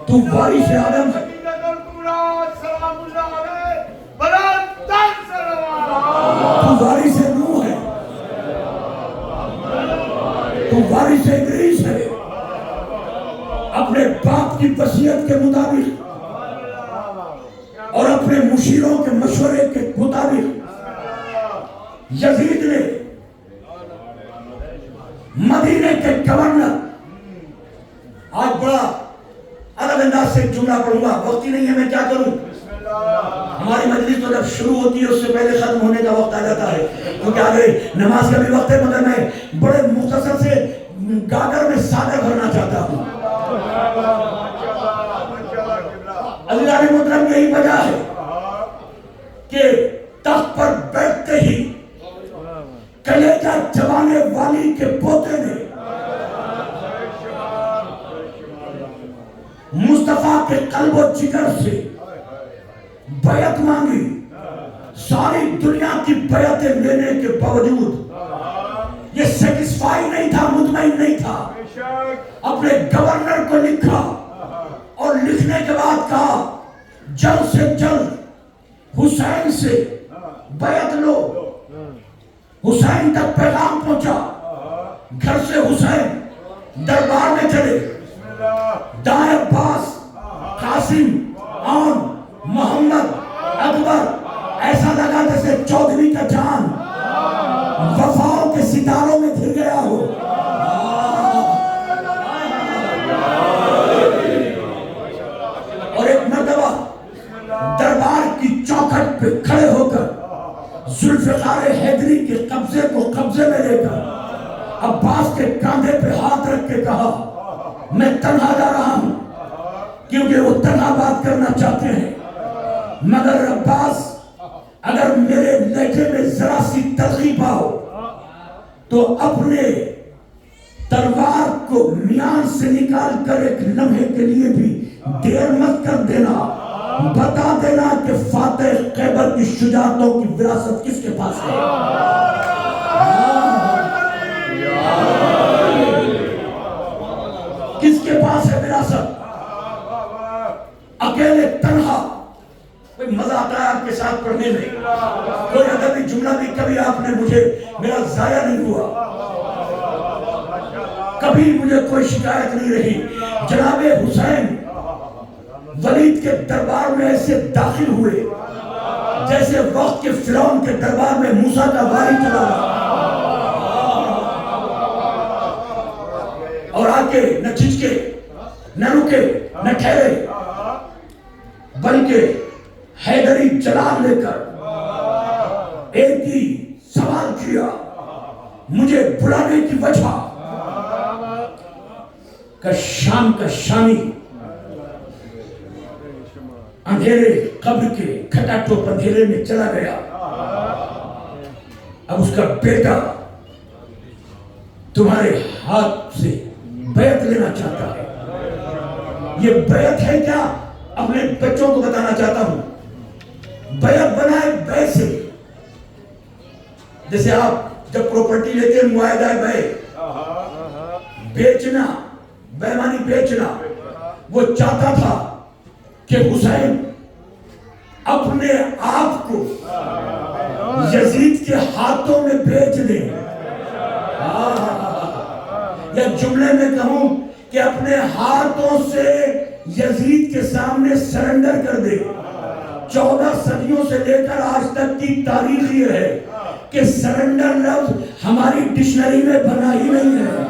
تو وارث آدم ہے، تو وارث نوح ہے، تو وارث ادریس ہے. اپنے باپ کی وصیت کے مطابق اور اپنے مشیروں کے مشورے کے مطابق یزید نے مدینے کے گورنر، آج بڑا الگ انداز سے جملہ پڑھوں گا، وقت ہی نہیں ہے میں کیا کروں. ہماری مجلس تو جب شروع ہوتی ہے اس سے پہلے ختم ہونے کا وقت آ جاتا ہے، کیونکہ آگے نماز کا بھی وقت ہے. مگر میں بڑے مختصر سے گاگر میں سادہ بھرنا چاہتا ہوں. عزیزان محترم، یہی وجہ ہے کہ تخت پر بیٹھتے ہی کلیجہ چبانے والی کے پوتے نے مصطفیٰ کے قلب و جگر سے بیعت مانگی. ساری دنیا کی بیعتیں لینے کے باوجود یہ سیٹسفائی نہیں تھا، مطمئن نہیں تھا. اپنے گورنر کو لکھا اور لکھنے کے بعد کہا جلد سے جلد حسین سے بیعت لو. حسین تک پیغام پہنچا. گھر سے حسین دربار میں چلے. دائیں عباس، قاسم، عون، محمد، اکبر، ایسا لگا جیسے چودھری کا جان وفاؤں کے ستاروں میں پھر گیا ہو. اور ایک مرتبہ دربار کی چوکھٹ پہ کھڑے ہو کر ذوالفقار حیدری کے قبضے کو قبضے میں لے کر عباس کے کاندھے پہ ہاتھ رکھ کے کہا میں تنہا جا رہا ہوں، کیونکہ وہ تنہا بات کرنا چاہتے ہیں. مگر عباس، اگر میرے لہجے میں ذرا سی تلخی پاؤ تو اپنے تلوار کو میان سے نکال کر ایک لمحے کے لیے بھی دیر مت کر دینا. بتا دینا کہ فاتح خیبر کی شجاعتوں کی وراثت کس کے پاس ہے. کس کے پاس ہے وراثت؟ اکیلے تنہا. مزہ آتا ہے آپ کے ساتھ پڑھنے میں. کوئی ادبی جملہ بھی کبھی آپ نے مجھے میرا ضائع نہیں ہوا، کبھی مجھے کوئی شکایت نہیں رہی. جناب حسین ولید کے دربار میں ایسے داخل ہوئے جیسے وقت کے فرعون کے دربار میں موسیٰ کا واری چلا رہا، اور آ کے نہ جھجکے، نہ رکے، نہ ٹھہرے، بلکہ حیدری جلال لے کر ایک ہی سوال کیا، مجھے بلانے کی وجہ. کہ شام کا شامی اندھیرے قبر کے کھٹا ٹوپ اندھیرے میں چلا گیا. اب اس کا بیٹا تمہارے ہاتھ سے بیعت لینا چاہتا ہے. یہ بیعت ہے کیا؟ اپنے بچوں کو بتانا چاہتا ہوں. بیعت بنائے بیعت سے، جیسے آپ جب پراپرٹی لیتے ہیں معاہدہ بے بیچنا، بےمانی بیچنا، وہ چاہتا تھا کہ حسین اپنے آپ کو یزید کے ہاتھوں میں بیچ دے، یا جملے میں کہوں کہ اپنے ہاتھوں سے یزید کے سامنے سرنڈر کر دے۔ 14 صدیوں سے لے کر آج تک کی تاریخ یہ ہے کہ سرنڈر لفظ ہماری ڈکشنری میں بنا ہی نہیں ہے۔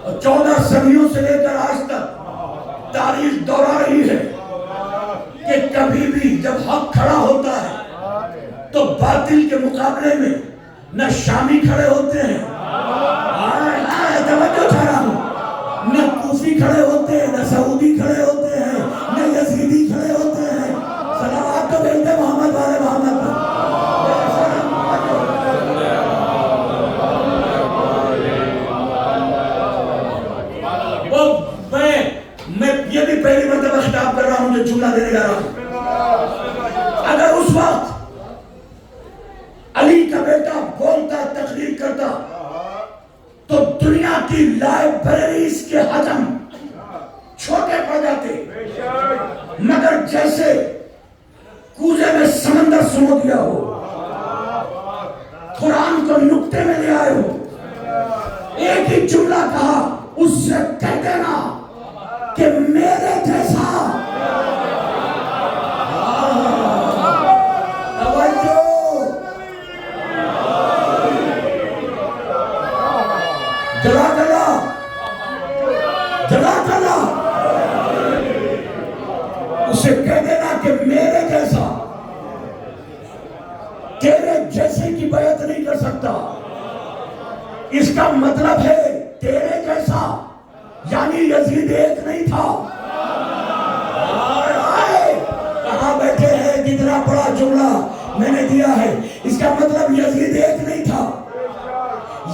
اور 14 صدیوں سے لے کر آج تک تاریخ دوہرا رہی ہے کہ کبھی بھی جب حق کھڑا ہوتا ہے تو باطل کے مقابلے میں نہ شامی کھڑے ہوتے ہیں، توجہ چاہ رہا ہوں، نہ کوفی کھڑے ہوتے ہیں، نہ سعودی کھڑے ہوتے ہیں، نہ یزیدی کھڑے ہوتے ہیں۔ صلوات تو بھیجتے محمد والے محمد پر۔ میں یہ بھی پہلی مرتبہ خطاب کر رہا ہوں جو جملہ دینے جا رہا ہوں، اگر اس وقت علی کا بیٹا بولتا، تقریر کرتا، تو دنیا کی لائبریریز کے حجم چھوٹے پڑ جاتے، مگر جیسے کوزے میں سمندر سمو دیا ہو، قرآن کو نقطے میں لے آئے ہو، ایک ہی جملہ کہا، اس سے کہہ دینا کہ میرے جیسا جلا اسے کہہ دینا کہ میرے جیسا تیرے جیسے کی بیعت نہیں کر سکتا۔ اس کا مطلب ہے تیرے جیسا یعنی یزید ایک نہیں تھا۔ کہاں بیٹھے ہیں، کتنا بڑا جملہ میں نے دیا ہے۔ اس کا مطلب یزید ایک نہیں تھا،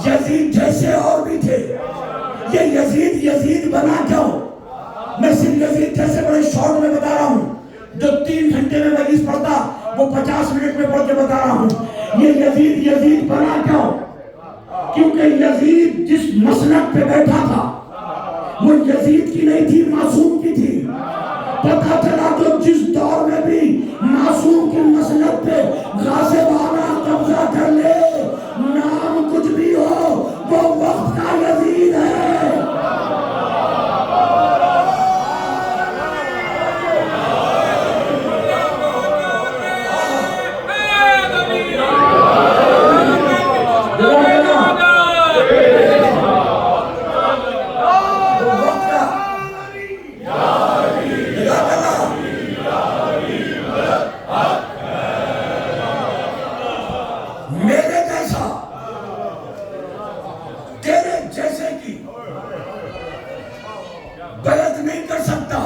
یزید جیسے اور بھی تھے۔ یہ یزید بنا کیوں؟ میں صرف یزید جیسے بڑے شارٹ میں بتا رہا ہوں، جو 3 گھنٹے میں حدیث پڑھتا وہ 50 منٹ میں پڑھ کے بتا رہا ہوں۔ یہ یزید بنا کیوں؟ کیونکہ یزید جس مسند پہ بیٹھا تھا وہ یزید کی نہیں تھی، معصوم کی تھی۔ پتہ چلا تو جس دور میں بھی معصوم کی مسند پہ غاصبانہ قبضہ کر لے، نام کچھ بھی ہو، وہ وقت کا یزید ہے۔ بیعت نہیں کر سکتا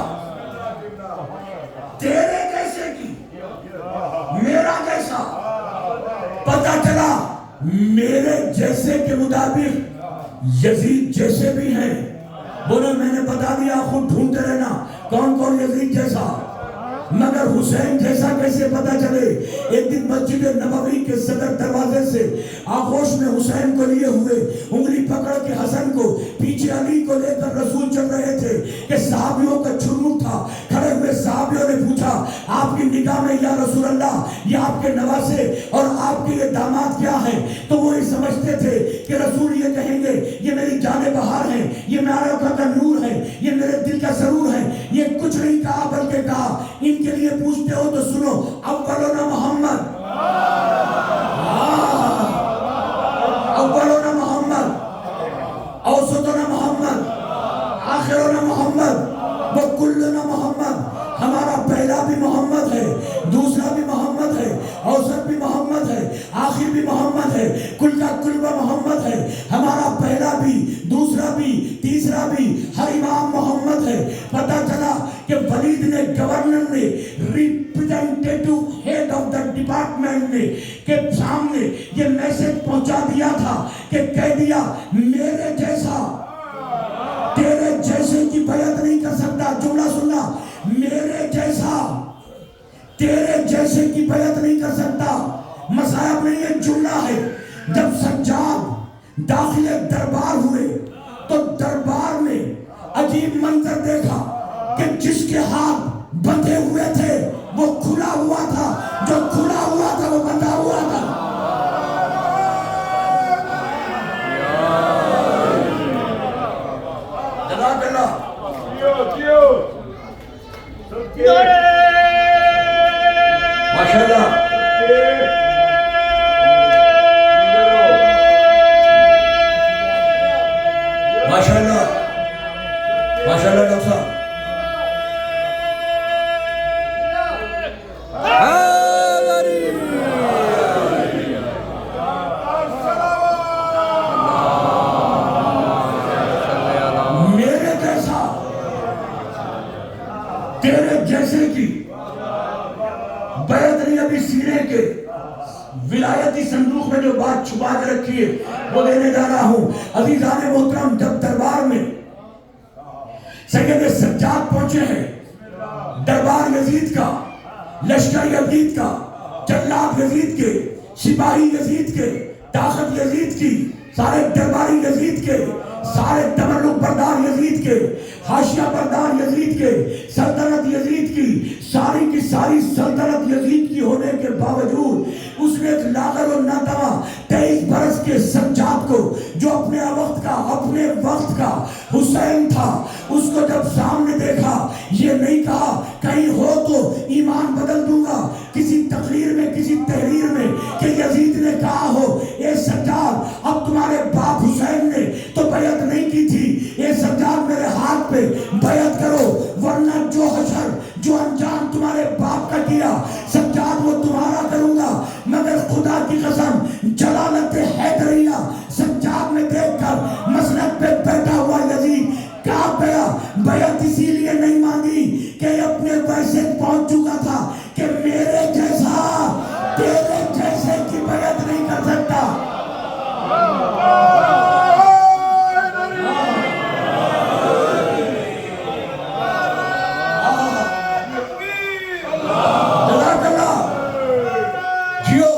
تیرے جیسے کی، میرا جیسا۔ پتہ چلا میرے جیسے کے مطابق یزید جیسے بھی ہیں۔ بولو میں نے بتا دیا، خود ڈھونڈتے رہنا کون کون یزید جیسا، مگر حسین جیسا کیسے پتہ چلے؟ ایک دن مسجد نبوی کے صدر دروازے سے آغوش میں حسین کو لیے ہوئے، انگلی پکڑ کے حسن کو، پیچھے علی کو لے کر رسول چل رہے تھے کہ صحابیوں کا جھرمٹ تھا۔ کھڑے ہوئے صحابیوں نے پوچھا آپ کی نگاہ میں یا رسول اللہ یہ آپ کے نواسے اور آپ کے یہ داماد کیا ہیں؟ تو وہ یہ سمجھتے تھے کہ رسول یہ کہیں گے یہ میری جان بہار ہے، یہ میرا آقا کا نور ہے، یہ میرے دل کا سرور ہے۔ یہ کچھ نہیں کہا بلکہ کہا ان کے لیے پوچھتے ہو تو سنو، اولنا محمد، اولنا محمد، اوسطنا محمد، آخرنا محمد، وکلنا محمد۔ ہمارا پہلا بھی محمد ہے، دوسرا بھی محمد ہے، اوسط بھی محمد ہے، آخر بھی محمد ہے، کل کا کل محمد ہے۔ ہمارا پہلا بھی، دوسرا بھی، تیسرا بھی، ہر امام محمد ہے۔ پتہ چلا کہ ولید نے، گورنر نے، representative head of the department نے کے سامنے یہ میسج پہنچا دیا تھا کہ کہہ دیا میرے جیسا تیرے جیسے کی بیعت نہیں کر سکتا. جملہ سننا, میرے جیسا تیرے جیسے کی بیعت نہیں کر سکتا. مصائب نہیں, یہ جملہ ہے. جب سجاد داخل دربار ہوئے تو دربار میں عجیب منظر دیکھا کہ جس کے ہاتھ بندھے ہوئے تھے وہ کھلا ہوا تھا, جو کھلا ہوا تھا وہ بندھا ہوا تھا. جزاک اللہ. ماشاء اللہ. ماشاء اللہ, ماشاء اللہ ڈاکٹر صاحب. میرے جیسا تیرے جیسے کی بیعت نہیں. ابھی سینے کے ولایتی صندوق میں جو بات چھپا کے رکھی ہے وہ دینے جا رہا ہوں. عزیزان محترم, جب دربار میں سید سجاد پہنچے ہیں, دربار یزید کا, لشکر یزید کا, جلاد یزید کے, سپاہی یزید کے, طاقت یزید کی, سارے درباری یزید کے, سارے تملک بردار یزید کے, حاشیہ بردار یزید کے, سلطنت یزید کی, ساری کی ساری سلطنت یزید کی ہونے کے باوجود اس نے ایک لاغر و ناتواں 23 برس کے سجاد کو, جو اپنے وقت کا حسین تھا, اس کو جب سامنے دیکھا, یہ نہیں کہا کہیں ہو تو ایمان بدل دوں گا کسی تقریر میں, کسی تحریر میں, کہ یزید نے کہا ہو اے سجاد اب تمہارے باپ حسین نے تو بیعت نہیں کی تھی, اے سجاد میرے ہاتھ پہ بیعت کرو, ورنہ جو حشر جو انجام تمہارے باپ کا کیا سجاد وہ تمہارا کروں گا. مگر خدا کی قسم جلالت حیدریہ سجاد میں دیکھ کر مسند پہ بیٹھا ہوا یزید کہا گیا بیعت اسی لیے نہیں مانگی کہ اپنے ویسے پہنچ چکا تھا کہ میرے جیسا تیرے جیسے کی بیعت نہیں کر سکتا. جزاک اللہ. جیو.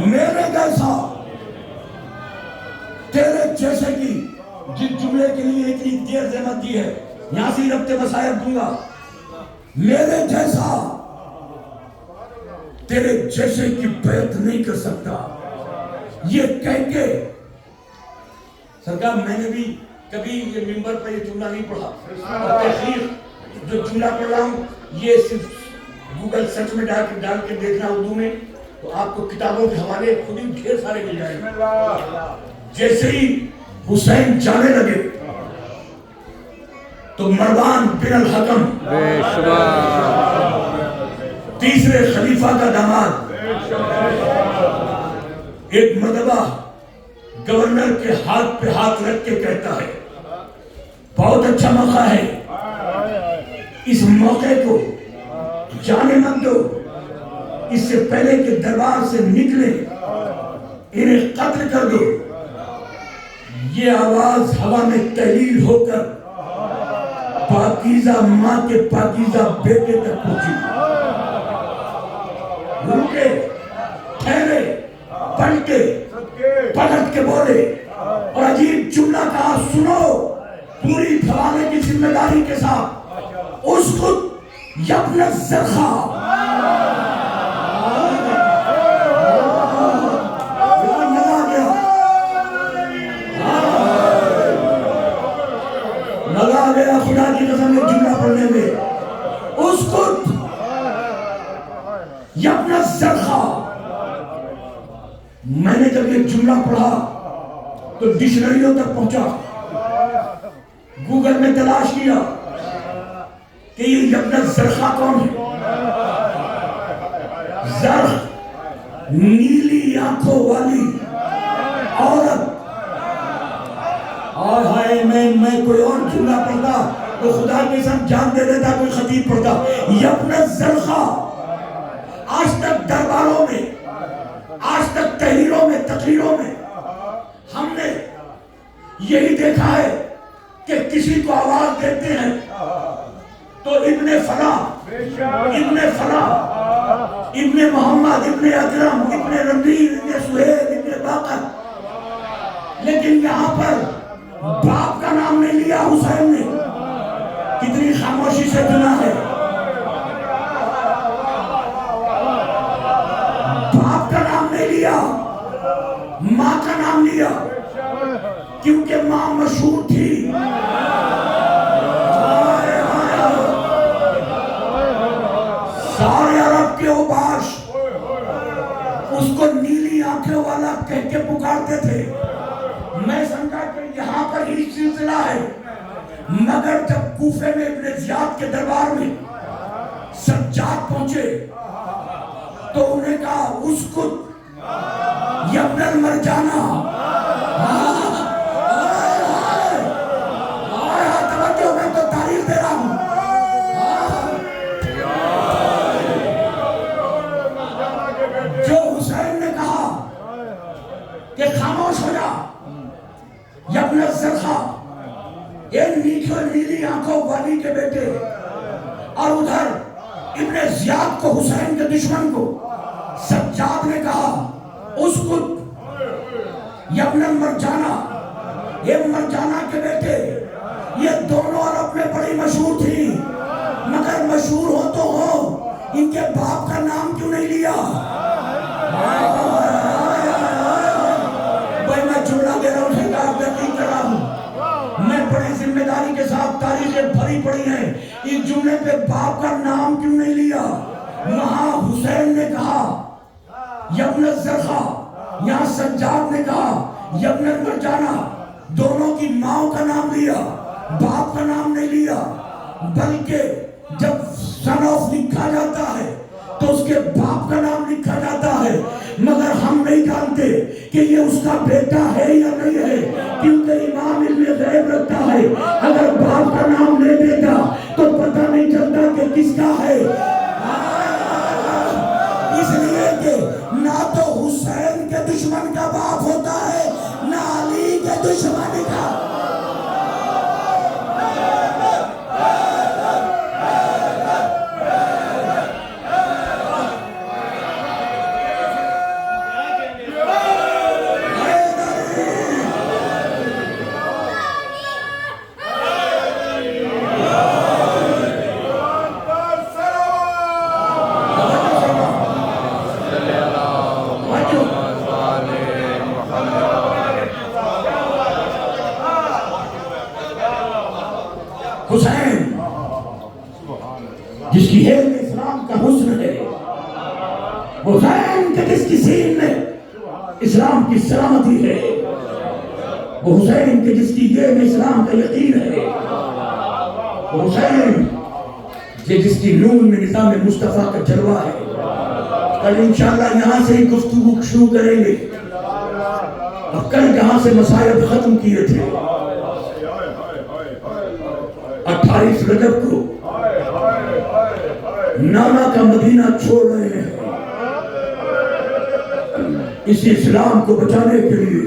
میرے جیسا تیرے جیسے کی, جس جملے کے لیے اتنی دیر زحمت دی ہے, یہاں سے ربط مسائب دوں گا. میرے جیسا تیرے جیسے کی بیعت نہیں کر سکتا. یہ کہہ کے سرکار میں نے بھی کبھی یہ ممبر پر یہ جملہ نہیں پڑھا, اور تحقیق جو جملہ پڑھ رہا ہوں یہ صرف گوگل سرچ میں ڈال کے دیکھنا اردو میں, تو آپ کو کتابوں کے حوالے خود ہی ڈھیر سارے مل جائیں گے. جیسے ہی حسین جانے لگے تو مروان بن الحکم تیسرے خلیفہ کا داماد ایک مرتبہ گورنر کے ہاتھ پہ ہاتھ رکھ کے کہتا ہے بہت اچھا موقع ہے, اس موقع کو جانے مت دو, اس سے پہلے کہ دربار سے نکلے انہیں قتل کر دو. یہ آواز ہوا میں تحلیل ہو کر پاکیزہ ماں کے پاکیزہ بیٹے تک پہنچی. رکے, ٹھہرے, پلٹے, پلٹ کے بولے اور عجیب جملہ کہا, سنو پوری تھوانے کی ذمہ داری کے ساتھ, اس کو یبن الزرخا, لگا گیا خدا کی قسم میں جملہ پڑھنے میں, اس کو یبن الزرخا. میں نے جب یہ جملہ پڑھا تو ڈکشنریوں تک پہنچا, گوگل میں تلاش کیا کہ یہ یبن الزرخا کون ہے. زرخ نیلی آنکھوں والی عورت. اور ہائے میں کوئی اور جملہ پڑھتا تو خدا کے ساتھ جان دے دیتا کوئی خطیب پڑھتا یبن الزرخا. آج تک درباروں میں، آج تک تحریروں میں، تقریروں میں ہم نے یہی دیکھا ہے کہ کسی کو آواز دیتے ہیں تو ابن فلاں، ابن فلاں، ابن محمد، ابن اکرم، ابن رنبیر، ابن سہیل، ابن باقر. لیکن یہاں پر باپ کا نام نہیں لیا حسین نے. کتنی خاموشی سے سنا ہے. باپ کا نام نہیں لیا، ماں کا نام لیا، کیونکہ ماں مشہور تھی. سارے عرب کے اوباش اس کو نیلی آنکھوں والا کہہ کے پکارتے تھے. میں سمجھا کہ یہاں پر ہی سلسلہ ہے، مگر جب کوفے میں ابن زیاد کے دربار میں سجاد پہنچے تو انہیں کہا اسکت یبن المرجانہ. توجہ، میں تو تعریف دے رہا ہوں. جو حسین نے کہا کہ خاموش ہو جا یبن الزرخا، یہ نیلی آنکھوں والی کے بیٹے، اور ادھر ابن زیاد کو، حسین کے دشمن کو سجاد نے کہا اسکت یبن المرجانہ، یہ مرجانہ کے بیٹے. یہ دونوں عرب میں بڑی مشہور تھی، مگر مشہور ہو تو ہو، ان کے باپ کا نام کیوں نہیں لیا؟ بھائی میں جملہ دے رہا ہوں، شکایت نہیں کر رہا ہوں. میں بڑی ذمہ داری کے ساتھ تاریخیں بھری پڑی ہیں. اس جملے پہ باپ کا نام کیوں نہیں لیا؟ وہاں حسین نے کہا یبن الزرخا، یہاں سجاد نے کہا یبن المرجانہ. دونوں کی ماں کا نام لیا، باپ کا نام نہیں لیا. بلکہ جب سن آف لکھا جاتا ہے تو اس کے باپ کا نام لکھا جاتا ہے، مگر ہم نہیں جانتے کہ یہ اس کا بیٹا ہے یا نہیں ہے، کیونکہ امام علم غیب رکھتا ہے. اگر باپ کا نام لے دیتا تو پتہ نہیں چلتا کہ کس کا ہے. اس لیے کہ نہ تو حسین کے دشمن کا باپ ہوتا ہے، نہ علی کے دشمن کا. حسین جس کی ہیل میں اسلام کا حسن ہے، حسین کے جس کی سین میں اسلام کی سلامتی ہے، وہ حسین کے جس کی یہ میں اسلام کا یقین ہے، وہ حسین جس کی نون میں نظام مصطفیٰ کا جلوہ ہے. کل انشاءاللہ یہاں سے ہی گفتگو شروع کریں گے. اور کل جہاں سے مسائل ختم کیے تھے 28 رجب کو نانا کا مدینہ چھوڑ رہے ہیں اسی اسلام کو بچانے کے لیے،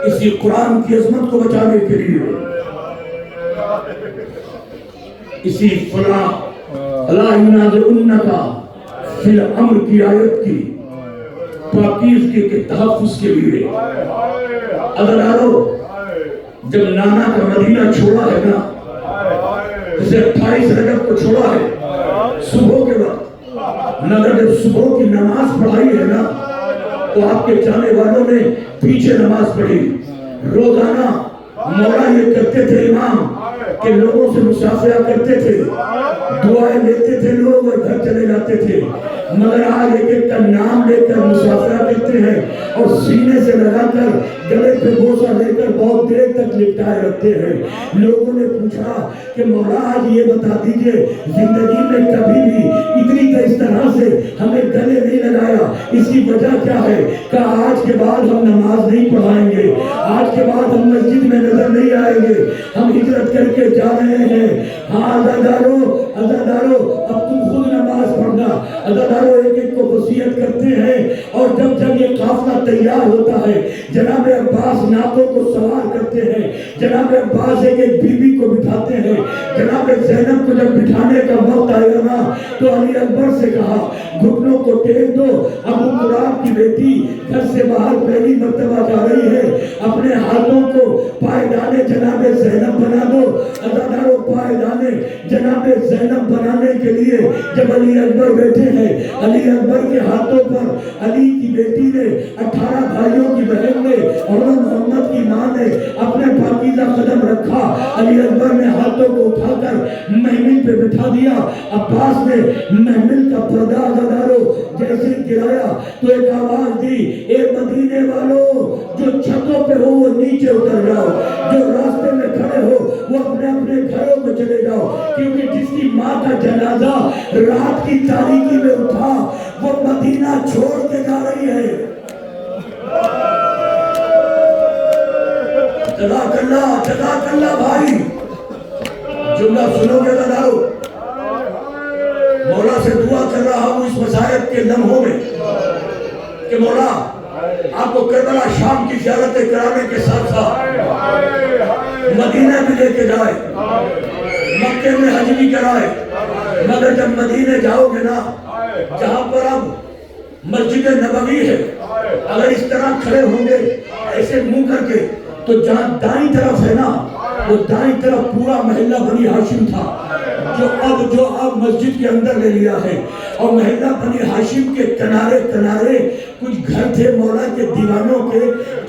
اسی قرآن کی عظمت کو بچانے کے لیے، اسی فلاں اللہ ینازعنکا فی الامر کی آیت کی پاکیزگی کے تحفظ کے لیے. اگر جب نانا کا مدینہ چھوڑا ہے نا، اسے 28 رجب کو چھوڑا ہے صبح کے وقت، مگر جب صبح کی نماز پڑھائی ہے نا تو آپ کے چاہنے والوں نے پیچھے نماز پڑھی. روزانہ مولا یہ کرتے تھے امام کہ لوگوں سے مسافرہ کرتے تھے، دعائیں لیتے تھے لوگ اور گھر چلے جاتے تھے. مگر آج ایک ایک کا نام لے کر مسافرہ کرتے ہیں اور سینے سے لگا کر گلے پہ بوسہ لے کر بہت دیر تک لپٹائے رکھتے ہیں. لوگوں نے پوچھا کہ مولا آج یہ بتا دیجئے زندگی میں کبھی بھی اتنی اس طرح سے ہمیں گلے نہیں لگایا، اس کی وجہ کیا ہے؟ کہ آج کے بعد ہم نماز نہیں پڑھائیں گے، آج آج کے بعد ہم مسجد میں نظر نہیں آئیں گے, ہم ہجرت کر کے جا رہے ہیں. ہاں عزادارو, اب تم خود نماز پڑھنا. عزادارو ایک ایک کو وصیت کرتے ہیں, اور جب جب یہ قافلہ تیار ہوتا ہے جناب عباس ناکوں کو سوار کرتے ہیں, جناب عباس ایک ایک بیوی کو بٹھاتے ہیں. جناب زینب کو جب بٹھانے کا وقت آیا نا تو علی اکبر سے کہا گھٹنوں کو ٹیک دو, ابو قراب کی بیٹی گھر سے باہر پہلی مرتبہ جا رہی ہے, اپنے ہاتھوں کو پائیدانے جناب زینب بنا دو. عزادارو پائیدانے جناب زینب بنانے کے لیے جب علی اکبر بیٹھے ہیں, علی اکبر کے ہاتھوں پر علی کی بیٹی نے 18 بھائیوں کی بہن نے اور محمد کی ماں نے اپنے پاکیزہ قدم رکھا. علی اکبر نے ہاتھوں کو اٹھا کر محمل پہ بٹھا دیا. عباس نے محمل کا پردہ عزادارو جیسے گرایا تو ایک آواز دی, اے مدینے والوں جو چھتوں پہ ہو وہ نیچے اتر جاؤ, جو راستے میں کھڑے ہو وہ اپنے اپنے گھروں میں چلے جاؤ, کیونکہ جس کی ماں کا جنازہ رات کی تاریکی میں اٹھا وہ مدینہ چھوڑ کے جا رہی ہے. جزاک اللہ بھائی. جملہ سنو گے عزادارو, مولا سے دعا کر رہا ہوں اس مصائب کے لمحوں میں کہ مولا آپ کو کربلا شام کی زیارتیں کرانے کے ساتھ ساتھ مدینہ بھی لے کے جائے, مکے میں حج بھی کرائے. مگر جب مدینے جاؤ گے نا, جہاں پر اب مسجد نبوی ہے, اگر اس طرح کھڑے ہوں گے ایسے منہ کر کے تو جہاں دائیں طرف ہے نا وہ دائیں طرف پورا محلہ بنی ہاشم تھا, جو اب مسجد کے اندر لے لیا ہے. اور محلہ بنی ہاشم کے کنارے کنارے کچھ گھر تھے مولا کے دیوانوں کے,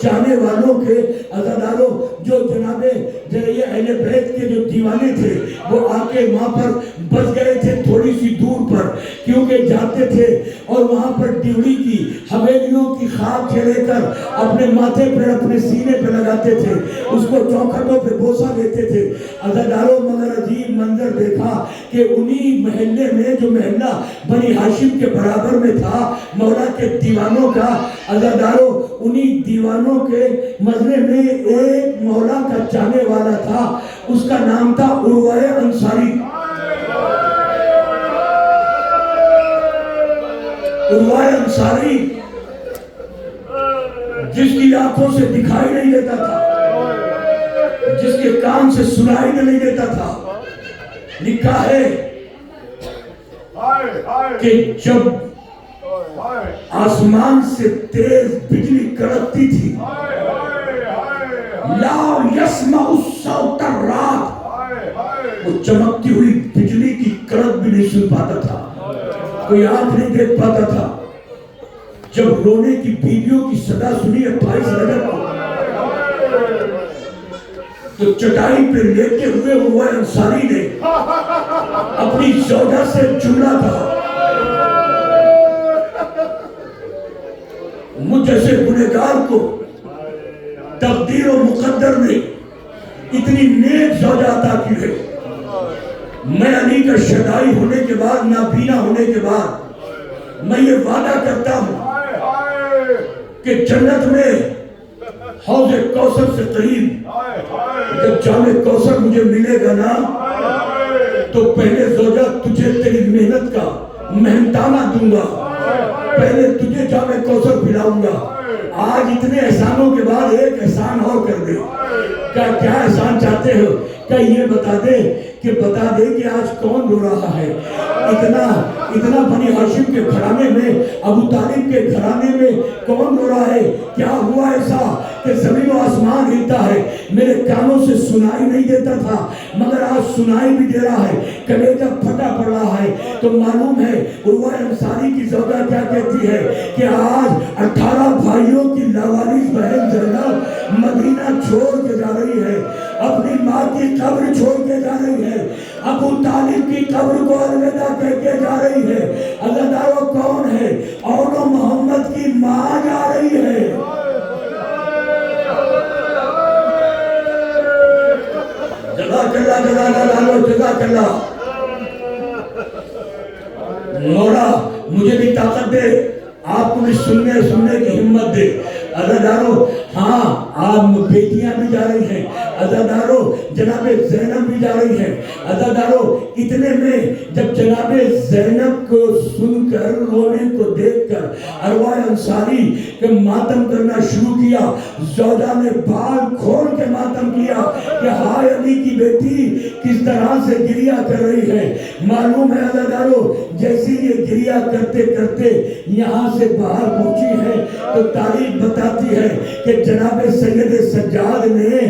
جانے والوں کے. عزادارو جو جناب یہ اہل بیت کے جو دیوانے تھے وہ آ کے وہاں پر بس گئے تھے تھوڑی سی دور پر, کیونکہ جاتے تھے اور وہاں پر ڈیوڑی کی حویلیوں کی خاک لے کر اپنے ماتھے پر اپنے سینے پہ لگاتے تھے, اس کو چوکھٹوں پہ بوسہ دیتے تھے. عزادارو مگر عجیب منظر دیکھا کہ انہی محلے میں جو محلہ بنی ہاشم کے برابر میں تھا مولا کے دیوانوں کا, عزادارو انہی دیوانوں کے مزرے میں ایک مولا کا جانے والا تھا, اس کا نام تھا عروہ انصاری. عروہ انصاری جس کی آنکھوں سے دکھائی نہیں دیتا تھا, جس کے کان سے سنائی نہیں دیتا تھا. لکھا ہے کہ جب آسمان سے تیز بجلی کڑکتی تھی, لا یسمع الصوت الرعد, وہ چمکتی ہوئی بجلی کی کڑک بھی نہیں سن پاتا تھا, کوئی آنکھ نہیں دیکھ پاتا تھا. جب رونے کی بیویوں کی صدا سنی 28 رجب کو تو چٹائی پہ لیٹے ہوئے عروہ انصاری نے اپنی زوجہ سے جملہ کہا, مجھ جیسے گنہگار کو تقدیر و مقدر نے اتنی نیک زوجہ عطا کی ہے. میں علی کا شدائی ہونے کے بعد, نابینا ہونے کے بعد میں یہ وعدہ کرتا ہوں کہ جنت میں حوض کوثر سے قریب جب جام کوثر مجھے ملے گا نا تو پہلے زوجہ تجھے تیری محنت کا مہنتانہ دوں گا, پہلے تجھے جام کوثر پلاؤں گا. آج اتنے احسانوں کے بعد ایک احسان اور کر دے. کیا احسان چاہتے ہو؟ کیا یہ بتا دے کہ آج کون رو رہا ہے. اتنا بنی ہاشم کے گھرانے میں, ابو طالب کے گھرانے میں کون رو رہا ہے؟ کیا ہوا ایسا کہ زمین و آسمان ہلتا ہے؟ میرے کانوں سے سنائی نہیں دیتا تھا مگر آج سنائی بھی دے رہا ہے, کلیجہ پھٹا پڑ رہا ہے. تو معلوم ہے عروہ انصاری کی زوجہ کیا کہتی ہے کہ آج 18 بھائیوں کی لاوارث بہن زینب مدینہ چھوڑ کے جا رہی ہے, اپنی ماں کی قبر چھوڑ کے جا رہی ہے, ابو طالب کی قبر کو الوداع کہہ کے جا رہی ہے. عزادارو کون ہے؟ اور محمد کی ماں جا رہی ہے. جزاک اللہ. مولا مجھے بھی طاقت دے, آپ کو بھی سننے کی ہمت دے. عزادارو ہاں بیٹیاں بھی جا رہی ہیں، عزادارو جناب زینب بھی جا رہی ہے، عزادارو اتنے میں جب جناب زینب کو سن کر، رونے کو دیکھ کر عروہ انصاری کہ ماتم کرنا شروع کیا، زوجہ نے بال کھول کے ماتم کیا کہ ہائے علی کی بیٹی کس طرح سے گریہ کر رہی ہے۔ معلوم ہے عزادارو جیسی یہ گریہ کرتے کرتے یہاں سے باہر پہنچی ہے تو تاریخ بتاتی ہے کہ جناب سید سجاد نے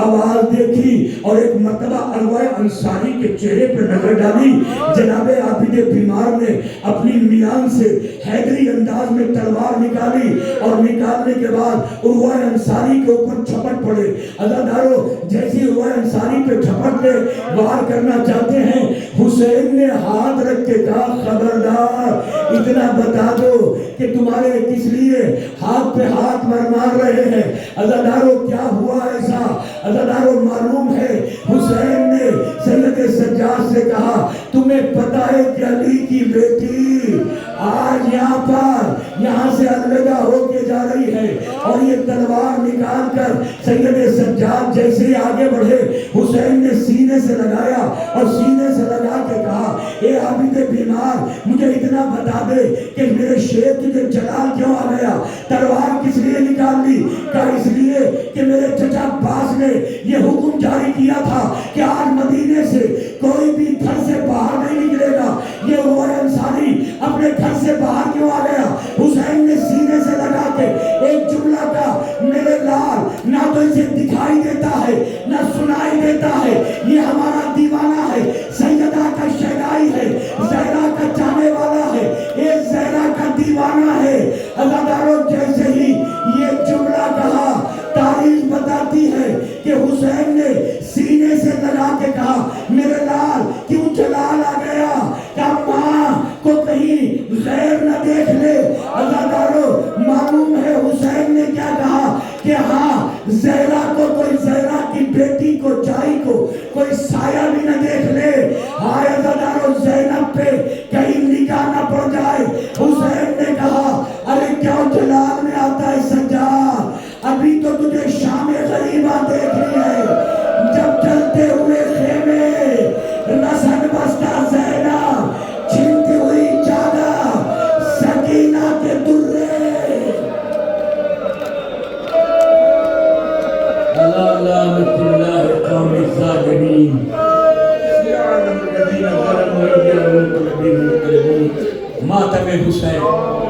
آواز دیکھی اور ایک مرتبہ عروہ انصاری کے چہرے پر نظر ڈالی، جناب عابد بیمار نے اپنی میان سے حیدری انداز میں تلوار نکالی اور نکالنے کے بعد عروہ انصاری کے اوپر جھپٹ پڑے۔ عزادارو جیسی عروہ انصاری پہ جھپٹ کے وار کرنا چاہتے ہیں، حسین نے ہاتھ رکھ کے کہا خبردار اتنا بتا دو کہ تمہارے کس لیے ہاتھ پہ ہاتھ مار رہے ہیں۔ عزادارو کیا ہوا ایسا؟ عزادارو معلوم ہے حسین نے سید سجاد سے کہا تمہیں پتا ہے کہ علی کی بیٹی آج یہاں سے الوداع ہو کے جا رہی ہے، اور یہ تلوار نکال کر سید سجاد جیسے ہی آگے بڑھے حسین نے سینے سے لگایا اور سینے سے لگا کے کہا اے عابد بیمار مجھے اتنا بتا دے کہ میرے شیر تجھے جلال کیوں آ گیا؟ تلوار کس لیے نکال لی؟ کہا اس لیے کہ میرے چچا عباس نے یہ حکم جاری کیا تھا کہ آج مدینے سے کوئی بھی گھر سے باہر نہیں نکلے گا۔ یہ عروہ انصاری اپنے گھر سے باہر کیوں آ گیا؟ حسین نے سینے سے لگا کے ایک جملہ کا میرے لال نہ تو اسے دکھائی دیتا ہے نہ سنائی دیتا ہے، یہ ہمارا دیوانہ ہے، سیدہ کا شہدائی ہے، زہرا کا چاہنے والا ہے، یہ زہرا کا دیوانہ ہے۔ عزادارو جیسے ہی یہ جملہ کہا تاریخ بتاتی ہے کہ حسین نے سینے سے لگا کے کہا میرے لال کیوں جلال آ گیا؟ کیا ماں کو کہیں غیر نہ دیکھ لے؟ عزادارو معلوم ہے حسین نے کیا کہا کہ ہاں زہرا کو کوئی، زہرا کی بیٹی کو، چائی کو کوئی سایہ بھی نہ دیکھ لے، ہائے عزادارو زینب پہ کہیں نگاہ نہ پڑ جائے۔ حسین نے کہا ارے کیوں جلال میں آتا ہے سجاد، ابھی تو تجھے شام غریبہ دیکھنی ہے، جب چلتے ہوئے خیمے رسن بستہ زینب، چھنتی ہوئی چادر سکینہ کے درے۔ علامت اللہ قوم الظالمین ماتم حسین۔